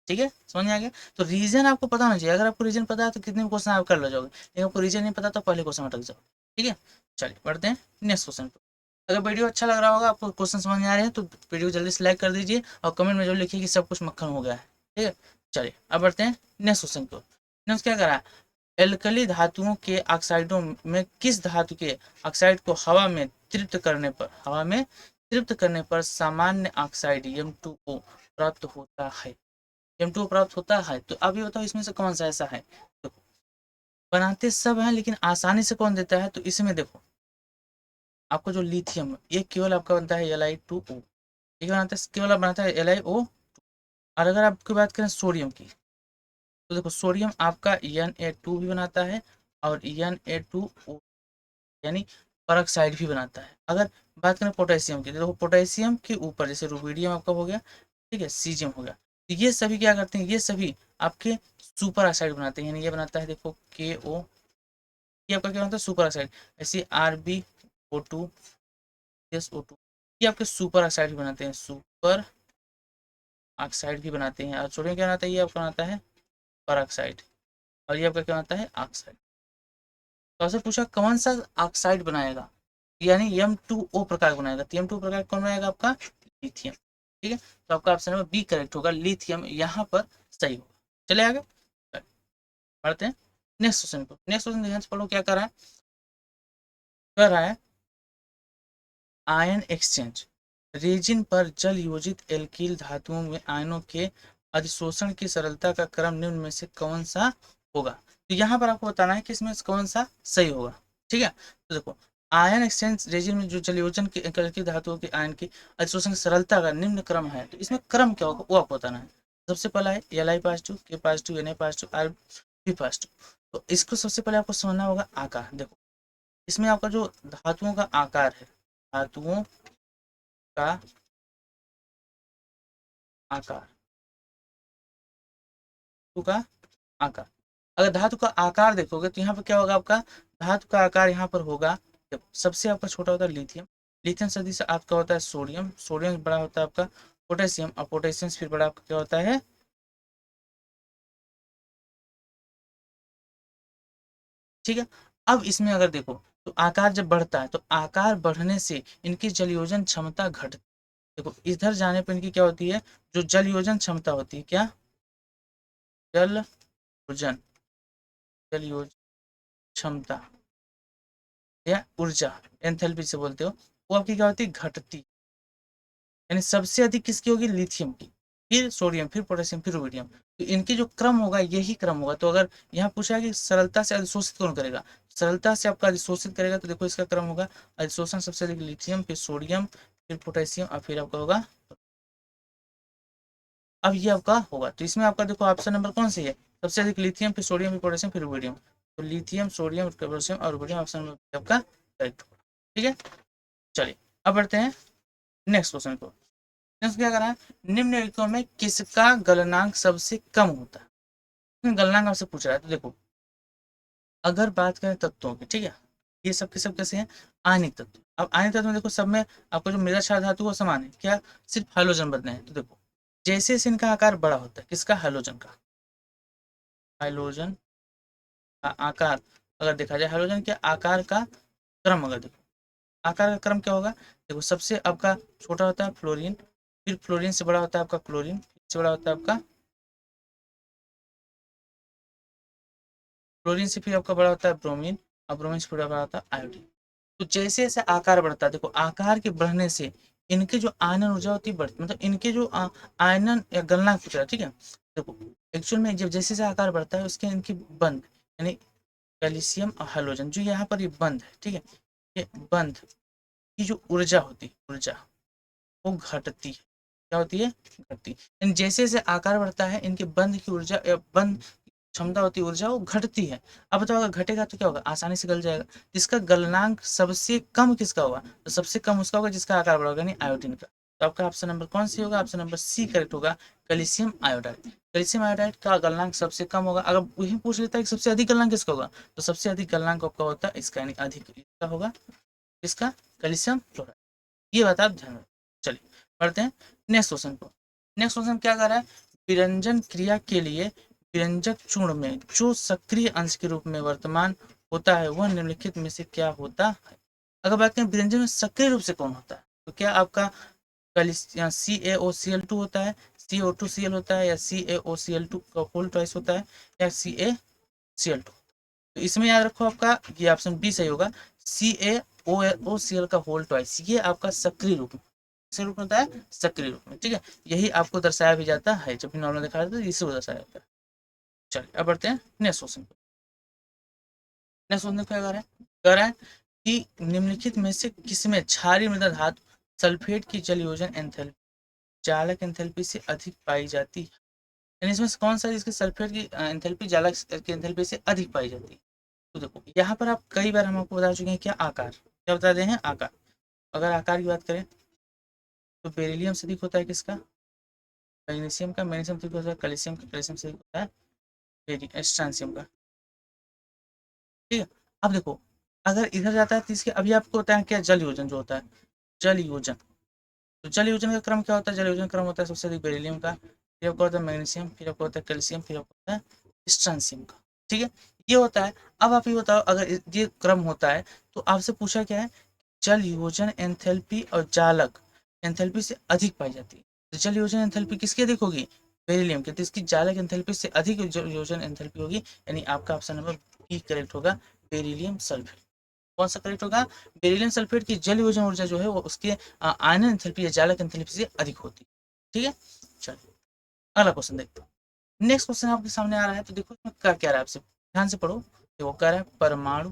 ठीक है, समझ में आ गया। तो रीजन आपको पता होना चाहिए, अगर आपको रीजन पता है तो कितने क्वेश्चन आप कर लो जाओगे, लेकिन आपको रीजन नहीं पता तो पहले क्वेश्चन अटक जाओ। ठीक है, चलिए बढ़ते हैं नेक्स्ट क्वेश्चन पर। अगर वीडियो अच्छा लग रहा होगा, आपको क्वेश्चन समझ में आ रहे हैं, तो वीडियो जल्दी से लाइक कर दीजिए और कमेंट में जो लिखिए कि सब कुछ मक्खन हो गया है। ठीक है, चलिए अब बढ़ते हैं नेक्स्ट क्वेश्चन को। नेक्स्ट क्या करा है, एल्कली धातुओं के ऑक्साइडों में किस धातु के ऑक्साइड को हवा में तृप्त करने पर सामान्य ऑक्साइड M2O प्राप्त होता है। M2O प्राप्त होता है, तो अब ये बताओ इसमें से कौन सा ऐसा है। तो बनाते सब हैं लेकिन आसानी से कौन देता है, तो इसमें देखो आपको जो लिथियम, ये केवल आपका बनता है Li2O, ये बनाता है केवल बनाता है LiO। और अगर आपकी बात करें सोडियम की, तो देखो सोडियम आपका Na2 भी बनाता है और Na2O यानी परऑक्साइड भी बनाता है। अगर बात करें पोटेशियम की, तो देखो पोटेशियम के ऊपर जैसे रुबिडियम आपका हो गया, ठीक है, सीजियम हो गया, तो ये सभी क्या करते हैं, ये सभी आपके सुपर ऑक्साइड बनाते हैं। यानी ये बनाता है देखो KO, ये आपका क्या बनता है सुपर ऑक्साइड। ऐसे RbO2 SO2, ये आपके सुपर ऑक्साइड भी बनाते हैं, सुपर ऑक्साइड भी बनाते हैं। और सोडियम क्या बनाता है, ये आपका बनाता है परऑक्साइड, और ये आपका क्या बनता है ऑक्साइड। तो आपसे पूछा कौन सा ऑक्साइड बनाएगा, यानी M2O प्रकार बनाएगा, तो M2O प्रकार कौन बनाएगा, आपका लिथियम। ठीक है, तो आपका ऑप्शन नंबर बी करेक्ट होगा, लिथियम यहाँ पर सही होगा। चले आगे बढ़ते हैं नेक्स्ट क्वेश्चन को। नेक्स्ट क्वेश्चन ध्यान से पढ़ो क्या कर रहा है, कर रहा है आयन एक्सचेंज रेजिन पर जल योजित एल्कील धातुओं में आयनों के अधिशोषण की सरलता का क्रम निम्न में से कौन सा होगा। तो यहाँ पर आपको बताना है कि इसमें कौन सा सही होगा। ठीक है, तो देखो आयन एक्सचेंज रेजिन में जो जलयोजन के एल्कील धातुओं के आयन की अधिशोषण की सरलता का निम्न क्रम है, तो इसमें क्रम क्या होगा वो आपको बताना है। सबसे पहला है Li+2 K+2 Na+2 Rb+2। तो इसको सबसे पहले आपको समझना होगा आकार। देखो इसमें आपका जो धातुओं का आकार है, धातुओं का आकार, धातु का आकार, अगर धातु का आकार देखोगे तो यहाँ पर क्या होगा, आपका धातु का आकार यहाँ पर होगा, सबसे आपका छोटा होता है लिथियम, लिथियम सदी से आपका होता है सोडियम, सोडियम बड़ा होता है आपका पोटेशियम, और पोटेशियम फिर बड़ा आपका क्या होता है, ठीक है। अब इसमें अगर देखो तो आकार जब बढ़ता है तो आकार बढ़ने से इनकी जलयोजन क्षमता घट, देखो इधर जाने पर इनकी क्या होती है, जो जलयोजन क्षमता होती है, क्या जल योजन, जलयोजन क्षमता या ऊर्जा, एंथैल्पी से बोलते हो, वो आपकी क्या होती है घटती। यानी सबसे अधिक किसकी होगी, लिथियम की, फिर सोडियम, फिर पोटेशियम, फिर रुबिडियम। तो इनकी जो क्रम होगा यही क्रम होगा। तो अगर यहाँ पूछा है कि सरलता से अधिशोषित कौन करेगा, सरलता से आपका अधिशोषित करेगा, तो देखो इसका क्रम होगा अधिशोषण सबसे अधिक लिथियम, फिर सोडियम, फिर पोटेशियम, और फिर आपका होगा, अब ये आपका होगा। तो इसमें आपका देखो ऑप्शन नंबर कौन सी है, सबसे अधिक लिथियम, फिर सोडियम, फिर पोटेशियम, फिर रुबिडियम। तो लिथियम, सोडियम, पोटेशियम और रुबिडियम ऑप्शन नंबर आपका करेक्ट होगा। ठीक है, चलिए अब बढ़ते हैं नेक्स्ट क्वेश्चन को। नेक्स्ट क्या करा है, निम्नलिखितों में किसका गलनांक सबसे कम होता है। गलनांक आपसे पूछ रहा है, तो देखो अगर बात करें तत्वों की, ठीक है, ये सब के सब कैसे हैं, आयनिक तत्व। अब आयनिक तत्व में देखो सब में आपको जो मृदा क्षार धातु वो समान है, क्या सिर्फ हाइड्रोजन बदले हैं। तो देखो जैसे जैसे इनका आकार बड़ा होता है, किसका, हाइड्रोजन का, हाइड्रोजन का आकार अगर देखा जाए, हाइड्रोजन के आकार का क्रम अगर देखो, आकार का क्रम क्या होगा, देखो सबसे आपका छोटा होता है फ्लोरीन, फिर फ्लोरीन से बड़ा होता है आपका क्लोरीन, से बड़ा होता है आपका क्लोरीन, से फिर आपका बड़ा होता है ब्रोमीन, और ब्रोमीन से फिर बड़ा होता है आयोडीन। तो जैसे जैसे आकार बढ़ता है, देखो आकार के बढ़ने से इनके जो आयनन ऊर्जा होती है बढ़ती, मतलब इनके जो आयनन या गलनांक पूछ रहा है, ठीक है। देखो एक्चुअल में जब जैसे जैसे आकार बढ़ता है उसके इनकी बंध, यानी कैल्शियम और हाइड्रोजन जो यहाँ पर ये बंध है, ठीक है, ये बंध की जो ऊर्जा होती है, ऊर्जा वो घटती है। क्या होती है, घटती है। जैसे जैसे आकार बढ़ता है इनके बंध की ऊर्जा या बंध क्षमता होती है, ऊर्जा वो घटती है। अब बताओ अगर घटेगा तो क्या होगा, आसानी से गल जाएगा। जिसका गलनांक सबसे कम किसका होगा, तो सबसे कम उसका होगा जिसका आकार बड़ा होगा, यानी आयोडीन का। तो आपका ऑप्शन नंबर कौन सी होगा, ऑप्शन नंबर सी करेक्ट होगा, कैल्शियम आयोडाइड। कैल्शियम आयोडाइड का गलनांक सबसे कम होगा। अगर वही पूछ लेता है कि सबसे अधिक गलनांक किसका होगा, तो सबसे अधिक गलनांक आपका होता है इसका, यानी अधिक इसका होगा, इसका कैल्शियम क्लोराइड। ये बात आप ध्यान रखें। चलिए पढ़ते हैं नेक्स्ट क्वेश्चन को। नेक्स्ट क्वेश्चन क्या कर रहा है, विरंजन क्रिया के लिए विरंजक चूर्ण में जो सक्रिय अंश के रूप में वर्तमान होता है वह निम्नलिखित में से क्या होता है। अगर बात करें विरंजन में सक्रिय रूप से कौन होता है, तो क्या आपका CaO Cl2 होता है, CO2Cl होता है, या CaOCl2 का होल ट्वाइस होता है, या CaCl2। तो इसमें याद रखो आपका ये ऑप्शन बी सही होगा, CaOCl का होल ट्वाइस, ये आपका सक्रिय रूप में, सक्रिय रूप में होता है, सक्रिय रूप में, ठीक है। यही आपको दर्शाया भी जाता है, जब भी नॉर्मल दिखाया जाता है इसी को दर्शाया जाता है। चलिए अब बढ़ते हैं नेक्स्ट क्वेश्चन पे। नेक्स्ट क्वेश्चन क्या कह रहा है कि निम्नलिखित में से किसमें क्षारीय मृदा धातु सल्फेट की जल योजन एंथैल्पी चालक एंथैल्पी से अधिक पाई जाती है। यानी इसमें से कौन सा जिसके सल्फेट की एंथैल्पी चालक की एंथैल्पी से अधिक पाई जाती है। तो देखो यहाँ पर आप कई बार हम आपको बता चुके हैं क्या, आकार, क्या बता रहे हैं, आकार। अगर आकार की बात करें तो बेरिलियम से अधिक होता है किसका, मैग्नीशियम का, मैग्नीशियम से अधिक होता है कैल्शियम का, कैल्शियम से अधिक होता है स्ट्रांसियम का। ठीक है, अब देखो अगर इधर जाता है तो इसके अभी आपको होता है क्या, जल योजन जो होता है, जल योजन। तो जल योजन का क्रम क्या होता है, जल योजन क्रम होता है सबसे अधिक बेरिलियम का, फिर आपको होता है मैग्नीशियम, फिर आपको होता है कैल्शियम, फिर आपको होता है स्ट्रांसियम का। ठीक है, ये होता है। अब आप ये बताओ अगर ये क्रम होता है तो आपसे पूछा क्या है, जल योजन एंथैल्पी और चालक एंथैल्पी से अधिक पाई जाती है। तो जल योजन एंथैल्पी किसकी अधिक होगी, बेरिलियम की, तो इसकी चालक एंथैल्पी से अधिक जल योजन एंथैल्पी होगी, यानी आपका ऑप्शन नंबर बी करेक्ट होगा, बेरिलियम सल्फेट। कौन सा करेक्ट होगा, बेरिलियम सल्फेट की जल योजन ऊर्जा जो है वो उसके आयनन एंथैल्पी या चालक एंथैल्पी से अधिक होती है। ठीक है, चलिए अगला क्वेश्चन देखते हैं। नेक्स्ट क्वेश्चन आपके सामने आ रहा है, तो देखो इसमें क्या कह रहा है, आपसे ध्यान से पढ़ो। देखो कह रहा है परमाणु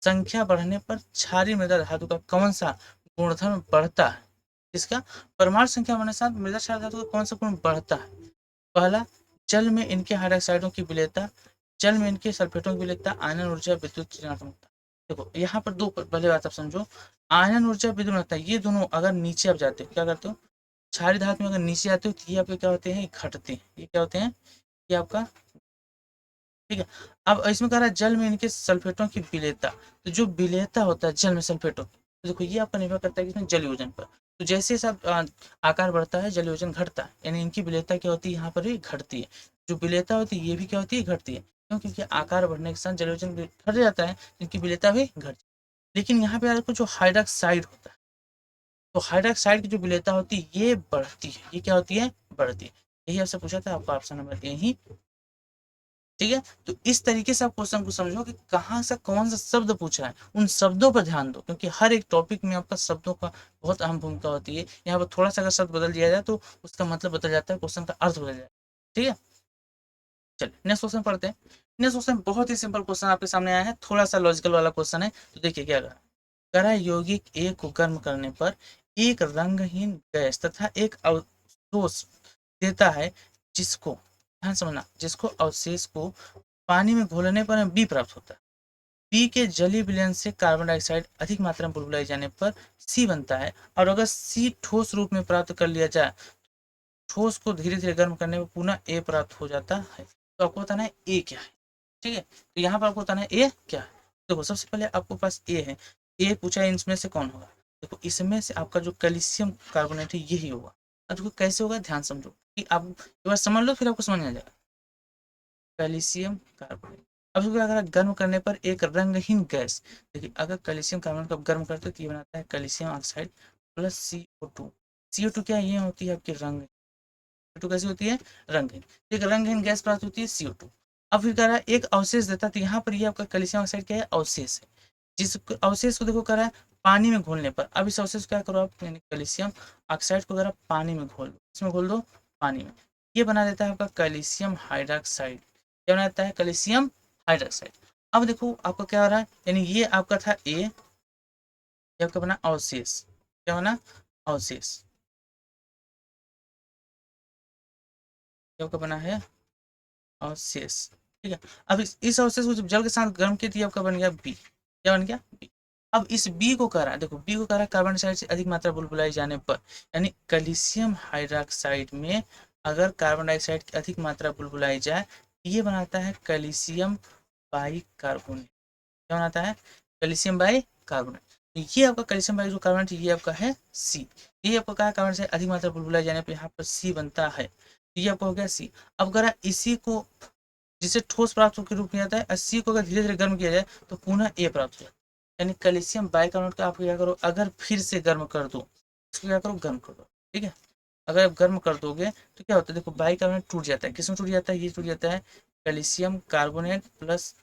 संख्या बढ़ने पर क्षारीय मृदा धातु का कौन सा गुणधर्म बढ़ता है। इसका परमाणु संख्या बढ़ने के साथ मृदा क्षार धातु का कौन सा गुण बढ़ता है। पहला, जल में इनके हाइड्रोक्साइडों की विलेयता, जल में इनके सल्फेटों की विलेयता, आयनन ऊर्जा, विद्युत ऋणात्मकता। देखो यहाँ पर दो पहले बात आप समझो, आयनन ऊर्जा, विद्युत ऋणात्मकता, ये दोनों अगर नीचे आप जाते हो क्या करते हो, क्षारीय धातु में अगर नीचे आते हो तो ये आपके क्या होते हैं, घटते हैं। ये क्या होते हैं, ये आपका, ठीक है। अब इसमें कह रहा है जल में इनके सल्फेटों की विलेयता, तो जो विलेयता होता है जल में सल्फेटों की, तो देखो ये आपका निर्भर करता है कि इसमें जल योजन पर। तो जैसे सब आकार बढ़ता है जल योजन घटता है, यानी इनकी विलेयता क्या होती है, यहाँ पर भी घटती है। जो विलेयता होती है ये भी क्या होती है, घटती है। क्यों, क्योंकि आकार बढ़ने के साथ जल योजन घट जाता है, इनकी विलेयता भी घट। लेकिन यहाँ पे आपको जो हाइड्रोक्साइड होता है, तो हाइड्रोक्साइड की जो विलेयता होती है ये बढ़ती है, ये क्या होती है, बढ़ती है। यही आपसे पूछा था, आपका ऑप्शन नंबर ए ही। ठीक है, तो इस तरीके से आप क्वेश्चन को समझो कि कहाँ से कौन सा शब्द पूछा है, उन शब्दों पर ध्यान दो, क्योंकि हर एक टॉपिक में आपका शब्दों का बहुत अहम भूमिका होती है। यहाँ पर थोड़ा सा अगर शब्द बदल दिया जाए तो उसका मतलब बदल जाता है, क्वेश्चन का अर्थ बदल जाता है। ठीक है, चलिए नेक्स्ट क्वेश्चन पढ़ते हैं। नेक्स्ट क्वेश्चन बहुत ही सिंपल क्वेश्चन आपके सामने आया है, थोड़ा सा लॉजिकल वाला क्वेश्चन है। तो देखिए क्या करा यौगिक ए को गर्म करने पर एक रंगहीन गैस तथा एक अवशोष देता है, जिसको ध्यान समझना, जिसको अवशेष को पानी में घोलने पर बी प्राप्त होता है। बी के जलीय विलयन से कार्बन डाइऑक्साइड अधिक मात्रा में बुलबुलाए जाने पर सी बनता है, और अगर सी ठोस रूप में प्राप्त कर लिया जाए, ठोस को धीरे धीरे गर्म करने पर पुनः ए प्राप्त हो जाता है। तो आपको बताना है ए क्या है, ठीक है। तो यहाँ पर आपको बताना है ए क्या है। देखो सबसे पहले आपको पास ए है, ए पूछा है इसमें से कौन होगा। देखो इसमें से आपका जो कैल्शियम कार्बोनेट है यही होगा। अब देखो कैसे होगा, ध्यान समझो कि आप एक बार समझ लो, फिर आपको समझ में आ जाएगा। कैल्शियम कार्बोनेट, अब इसको अगर गर्म करने पर एक रंगहीन गैस, देखिए अगर कैल्शियम कार्बोनेट को आप गर्म करते हो तो ये बनाता है calcium oxide plus CO2। CO2 क्या है, ये होती है आपकी रंग, CO2 कैसी होती है, रंगहीन। एक रंगहीन गैस प्राप्त होती है CO2। अब फिर कह रहा है एक अवशेष देता है, तो यहाँ पर ये आपका कैल्शियम ऑक्साइड क्या है, अवशेष है। जिस अवशेष को देखो कह रहा है पानी में घोलने पर, अब इस अवशेष को क्या करो आप, यानी कैल्शियम ऑक्साइड को अगर आप पानी में घोल दो, इसमें घोल दो पानी में, ये बना देता है आपका कैल्शियम हाइड्रोक्साइड। क्या बना देता है, कैल्शियम हाइड्रोक्साइड। अब देखो आपका क्या हो रहा है, यानी ये आपका था ए, ये आपका बना अवशेष, क्या बना, अवशेष, ये आपका बना है अवशेष, ठीक है। अब इस अवशेष को जब जल के साथ गर्म किया तो ये आपका बन गया बी, क्या बन गया बी। अब इस बी को कह रहा है, देखो बी को कह रहा है कार्बन डाइऑक्साइड से अधिक मात्रा बुलबुलाई जाने पर, यानी कैल्शियम हाइड्रोक्साइड में अगर कार्बन डाइऑक्साइड की अधिक मात्रा बुलबुलाई जाए, ये बनाता है कैल्शियम बाई कार्बोनेट। क्या बनाता है, कैल्शियम बाई कार्बोनेट। तो ये आपका कैल्शियम बाई जो कार्बोनेट, ये आपका है सी। ये आपको कहा कार्बन डाइऑक्साइड अधिक मात्रा बुलबुलाए जाने पर यहाँ पर सी बनता है, ये आपका हो गया सी। अब अगर इसी को जिसे ठोस पदार्थों के रूप में आता है, 80 को अगर धीरे धीरे गर्म किया जाए तो पुनः ए प्राप्त हो जाए, यानी कैल्शियम बाइकार्बोनेट का आप क्या करो, अगर फिर से गर्म कर दो, इसको क्या करो, गर्म कर दो, ठीक है। अगर आप गर्म कर दोगे तो क्या होता है, देखो बाइकार्बोनेट टूट जाता है, किसमें टूट जाता है, ये टूट जाता है कैल्शियम कार्बोनेट प्लस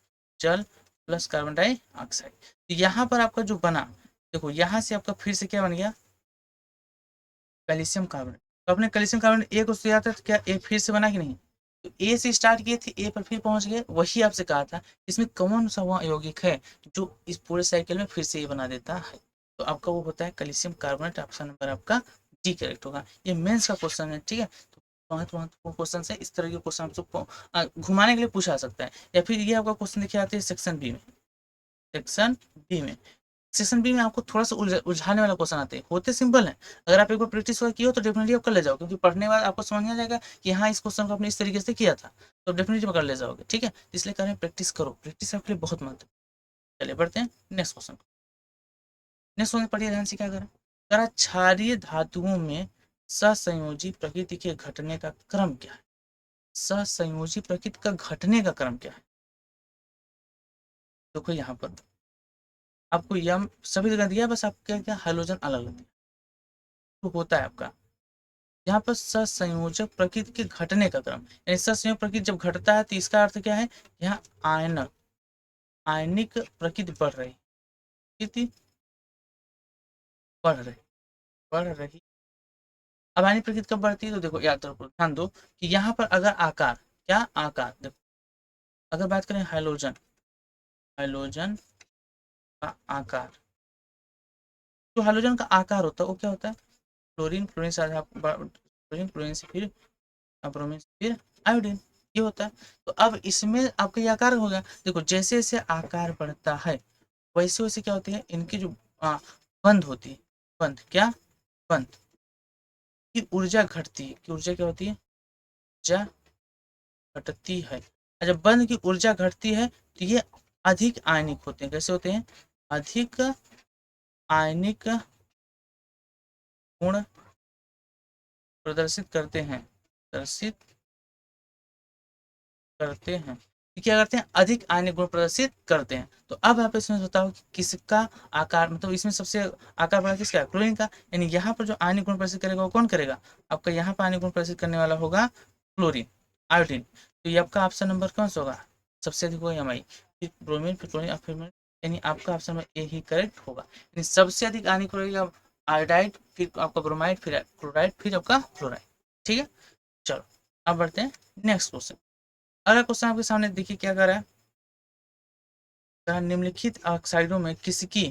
जल प्लस कार्बन डाइऑक्साइड। तो यहाँ पर आपका जो बना, देखो यहाँ से आपका फिर से क्या बन गया, कैल्शियम कार्बोनेट। तो अपने कैल्शियम कार्बोनेट ए को दिया था, तो क्या ए फिर से बना कि नहीं, तो ए से स्टार्ट किए थे, ए पर फिर पहुंच गए, वही आपसे कहा था इसमें कौन सा वह यौगिक है जो इस पूरे साइकिल में फिर से ये बना देता है। तो आपका वो होता है कैल्शियम कार्बोनेट। ऑप्शन नंबर आपका डी करेक्ट होगा। ये मेंस का क्वेश्चन है, ठीक है। तो महत्वपूर्ण क्वेश्चन है, इस तरह के क्वेश्चन आपको घुमाने के लिए पूछा सकता है। या फिर ये आपका क्वेश्चन देखिए आते हैं सेक्शन बी में, सेक्शन बी में, सेक्शन बी में आपको थोड़ा सा उलझाने वाला क्वेश्चन आते हैं, होते सिंपल है। अगर आप एक बार प्रैक्टिस किया हो तो डेफिनेटली आप कर ले जाओ, क्योंकि पढ़ने के बाद आपको समझ में आ जाएगा कि हाँ इस क्वेश्चन को आपने इस तरीके से किया था, तो डेफिनेटली कर ले जाओगे, ठीक है। इसलिए कह रहे हैं प्रैक्टिस करो, प्रैक्टिस आपके लिए बहुत महत्व। चलिए बढ़ते हैं नेक्स्ट क्वेश्चन। नेक्स्ट क्वेश्चन पढ़िए ध्यान से, क्या करें, करा क्षारीय धातुओं में सहसंयोजी प्रकृति के घटने का क्रम क्या है। सहसंयोजी प्रकृति का घटने का क्रम क्या है, देखो यहाँ पर आपको यम सभी जगह दिया, बस आपको क्या क्या हाइड्रोजन अलग अलग दिया, तो होता है आपका यहाँ पर सहसंयोजक प्रकृति के घटने का क्रम, यानी सहसंयोजक प्रकृति जब घटता है तो इसका अर्थ क्या है, यहाँ आयनक आयनिक प्रकृति बढ़ रही, कितनी बढ़ रही, बढ़ रही। अब आयनिक प्रकृति कब बढ़ती है, तो देखो याद रखो, ध्यान दो कि यहाँ पर अगर आकार, क्या आकार, देखो अगर बात करें हाइड्रोजन, हाइड्रोजन का आकार, जो हाइड्रोजन का आकार होता है वो क्या होता है, क्लोरीन, क्लोरीन से क्लोरीन, क्लोरीन से फिर ब्रोमीन से फिर आयोडीन, ये होता है। तो अब इसमें आपका ये आकार हो गया, देखो जैसे जैसे आकार बढ़ता है वैसे वैसे क्या होती है, इनकी जो बंध होती है, बंध क्या, बंध की ऊर्जा घटती है, की ऊर्जा क्या होती है, ऊर्जा घटती है। जब बंध की ऊर्जा घटती है तो ये अधिक आयनिक होते हैं, कैसे होते हैं, अधिक आयनिक गुण प्रदर्शित करते हैं, प्रदर्शित करते हैं, ये क्या करते हैं, अधिक आयनिक गुण प्रदर्शित करते हैं। तो अब आप इसमें बताओ कि किसका आकार, मतलब इसमें सबसे आकार बड़ा किसका, क्लोरीन का, यानी यहाँ पर जो आयनिक गुण प्रदर्शित करेगा वो कौन करेगा, आपका यहाँ पर आयनिक गुण प्रदर्शित करने वाला होगा क्लोरीन, आयोडीन। तो ये आपका ऑप्शन नंबर कौन सा होगा, सबसे अधिक होगा एम, फिर ब्रोमीन, फिर क्लोरीन, फिर, यानी आपका option number A he correct होगा। यानी सबसे अधिक आयनिक रहेगा आयोडाइड, फिर आपका ब्रोमाइड, फिर क्लोराइड, फिर आपका फ्लोराइड, ठीक है। चलो अब बढ़ते हैं नेक्स्ट क्वेश्चन। अगला क्वेश्चन आपके सामने देखिए क्या कर रहा है, निम्नलिखित ऑक्साइडों में किसकी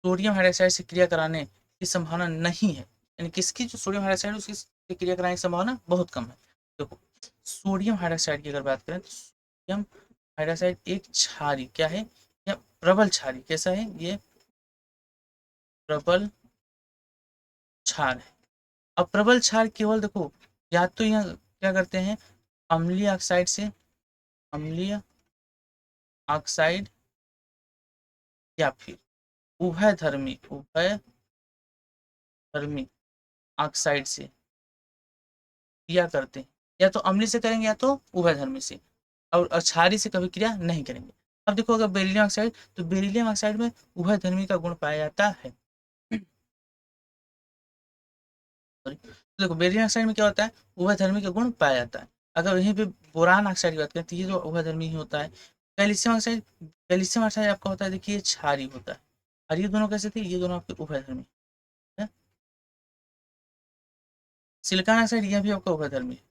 सोडियम हाइड्रोक्साइड से क्रिया कराने की संभावना नहीं है, यानी किसकी जो सोडियम हाइड्रोक्साइड उसकी क्रिया कराने की संभावना बहुत कम है। देखो सोडियम हाइड्रोक्साइड की अगर बात करें तो सोडियम हाइड्रोक्साइड एक क्षारी क्या है, या प्रबल क्षार कैसा है, ये प्रबल क्षार है। अब प्रबल क्षार केवल देखो, या तो यहाँ क्या करते हैं, अम्लीय ऑक्साइड से, अम्लीय ऑक्साइड, या फिर उभयधर्मी, उभयधर्मी ऑक्साइड से क्रिया करते हैं। या तो अम्लीय से करेंगे या तो उभयधर्मी से, और क्षारीय से कभी क्रिया नहीं करेंगे। अब देखो अगर बेरिलियम ऑक्साइड, तो बेरिलियम ऑक्साइड में उभयधर्मी का गुण पाया जाता है। Sorry। तो देखो बेरिलियम ऑक्साइड में क्या होता है, उभयधर्मी का गुण पाया जाता है। अगर यहीं पे बोरान ऑक्साइड की बात करें तो ये जो उभयधर्मी ही होता है। कैल्शियम ऑक्साइड, कैल्शियम ऑक्साइड आपका होता है, देखिए क्षारीय होता है। और ये दोनों कैसे थे, ये दोनों आपके उभयधर्मी है। सिलिकॉन ऑक्साइड यह भी आपका उभयधर्मी है।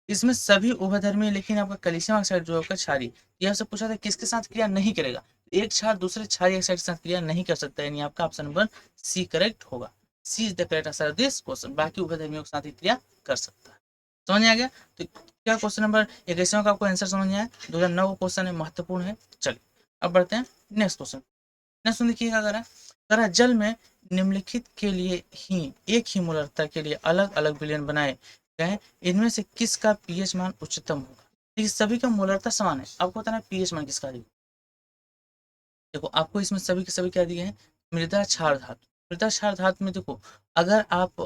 इसमें सभी उभयधर्मी है, लेकिन आपका कैल्शियम ऑक्साइड जो है आपका क्षारीय। ये आपसे पूछा था किसके साथ क्रिया नहीं करेगा, एक क्षार दूसरे क्षारीय ऑक्साइड के साथ क्रिया नहीं कर सकता है, यानी आपका ऑप्शन नंबर सी करेक्ट होगा। C is the correct answer of this question. बाकी उभयधर्मियों के साथ ही क्रिया कर सकता है। समझ में आ गया। तो क्या क्वेश्चन नंबर 21 का आपको आंसर समझ में आया। 2009 का क्वेश्चन है, महत्वपूर्ण है। चलिए अब बढ़ते हैं नेक्स्ट क्वेश्चन। नेक्स्ट देखिए क्या करा, करा जल में निम्नलिखित के लिए ही एक ही मूलरता के लिए अलग अलग विलयन बनाए गए, इनमें से किसका पीएच मान उच्चतम होगा। देखिए सभी का मूलरता समान है, आपको बताना है पीएच मान किसका है। देखो आपको इसमें सभी के सभी क्या दिए हैं, मृदा क्षार धातु। मृदा क्षार धातु में देखो, अगर आप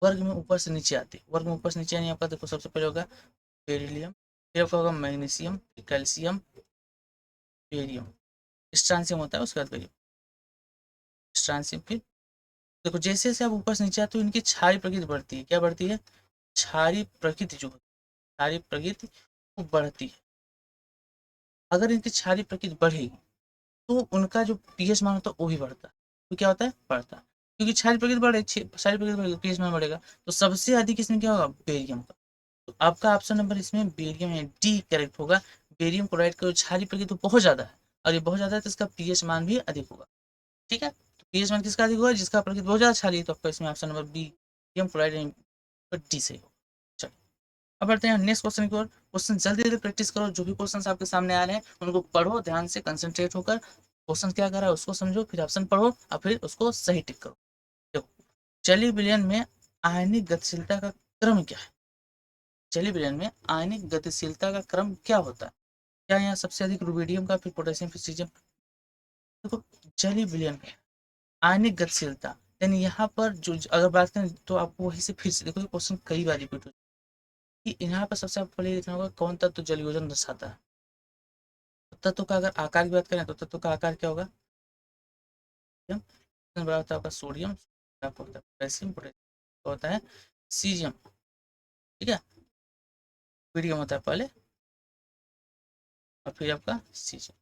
वर्ग में ऊपर से नीचे आते, वर्ग में ऊपर से नीचे यानी आपका देखो सबसे पहले होगा बेरिलियम, फिर आपका होगा मैग्नीशियम, कैल्शियम, बेरियम, स्ट्रांसियम होता है उसके बाद बेरियम, स्ट्रांसियम। फिर देखो जैसे जैसे आप ऊपर से नीचे आते हो इनकी क्षारीय प्रकृति बढ़ती है। क्या बढ़ती है, क्षारीय प्रकृति जो होती है, क्षारीय प्रकृति वो बढ़ती है। अगर इनकी क्षारीय प्रकृति बढ़ेगी तो उनका जो पीएच मान होता है वो भी बढ़ता है। तो क्या होता है, बढ़ता है, क्योंकि क्षारीय प्रकृति बढ़े, क्षारीय प्रकृति बढ़ेगी, पीएच मान बढ़ेगा। तो सबसे अधिक इसमें क्या होगा, बेरियम का। तो आपका ऑप्शन नंबर इसमें बेरियम है, डी करेक्ट होगा। बेरियम क्लोराइड का जो क्षारीय प्रकृति तो बहुत ज्यादा है, और ये बहुत ज्यादा है तो इसका पीएच मान भी अधिक होगा। ठीक है, तो पीएच मान किसका अधिक होगा, जिसका प्रकृति बहुत ज्यादा क्षारीय है। तो आपका इसमें option number B, barium chloride, D सही होगा। चलिए अब बढ़ते हैं नेक्स्ट क्वेश्चन की ओर। क्वेश्चन जल्दी जल्दी प्रैक्टिस करो, जो भी क्वेश्चन आपके सामने आ रहे हैं उनको पढ़ो ध्यान से, कंसंट्रेट होकर क्वेश्चन क्या कर रहा है उसको समझो, फिर ऑप्शन पढ़ो और फिर उसको सही टिक करो। देखो जलीय विलयन में आयनिक गतिशीलता का क्रम क्या है। जलीय विलयन में आयनिक गतिशीलता का क्रम क्या होता है। क्या यहाँ सबसे अधिक रुबिडियम का, फिर पोटेशियम, फिर सीजियम। देखो जलीय विलयन में आयनिक गतिशीलता, यानी यहाँ पर जो अगर बात करें तो आपको वहीं से फिर से देखो क्वेश्चन कई बार रिपीट हो, कि यहाँ पर सबसे पहले देखना होगा कौन तत्व जल योजन दर्शाता है। तत्व का अगर आकार की बात करें तो तत्व का आकार क्या होगा, बड़ा होता है आपका सोडियम, आपको होता है पोटेशियम, पोटेशियम होता है सीजियम। ठीक है, मीडियम होता है पहले और फिर आपका सीजियम।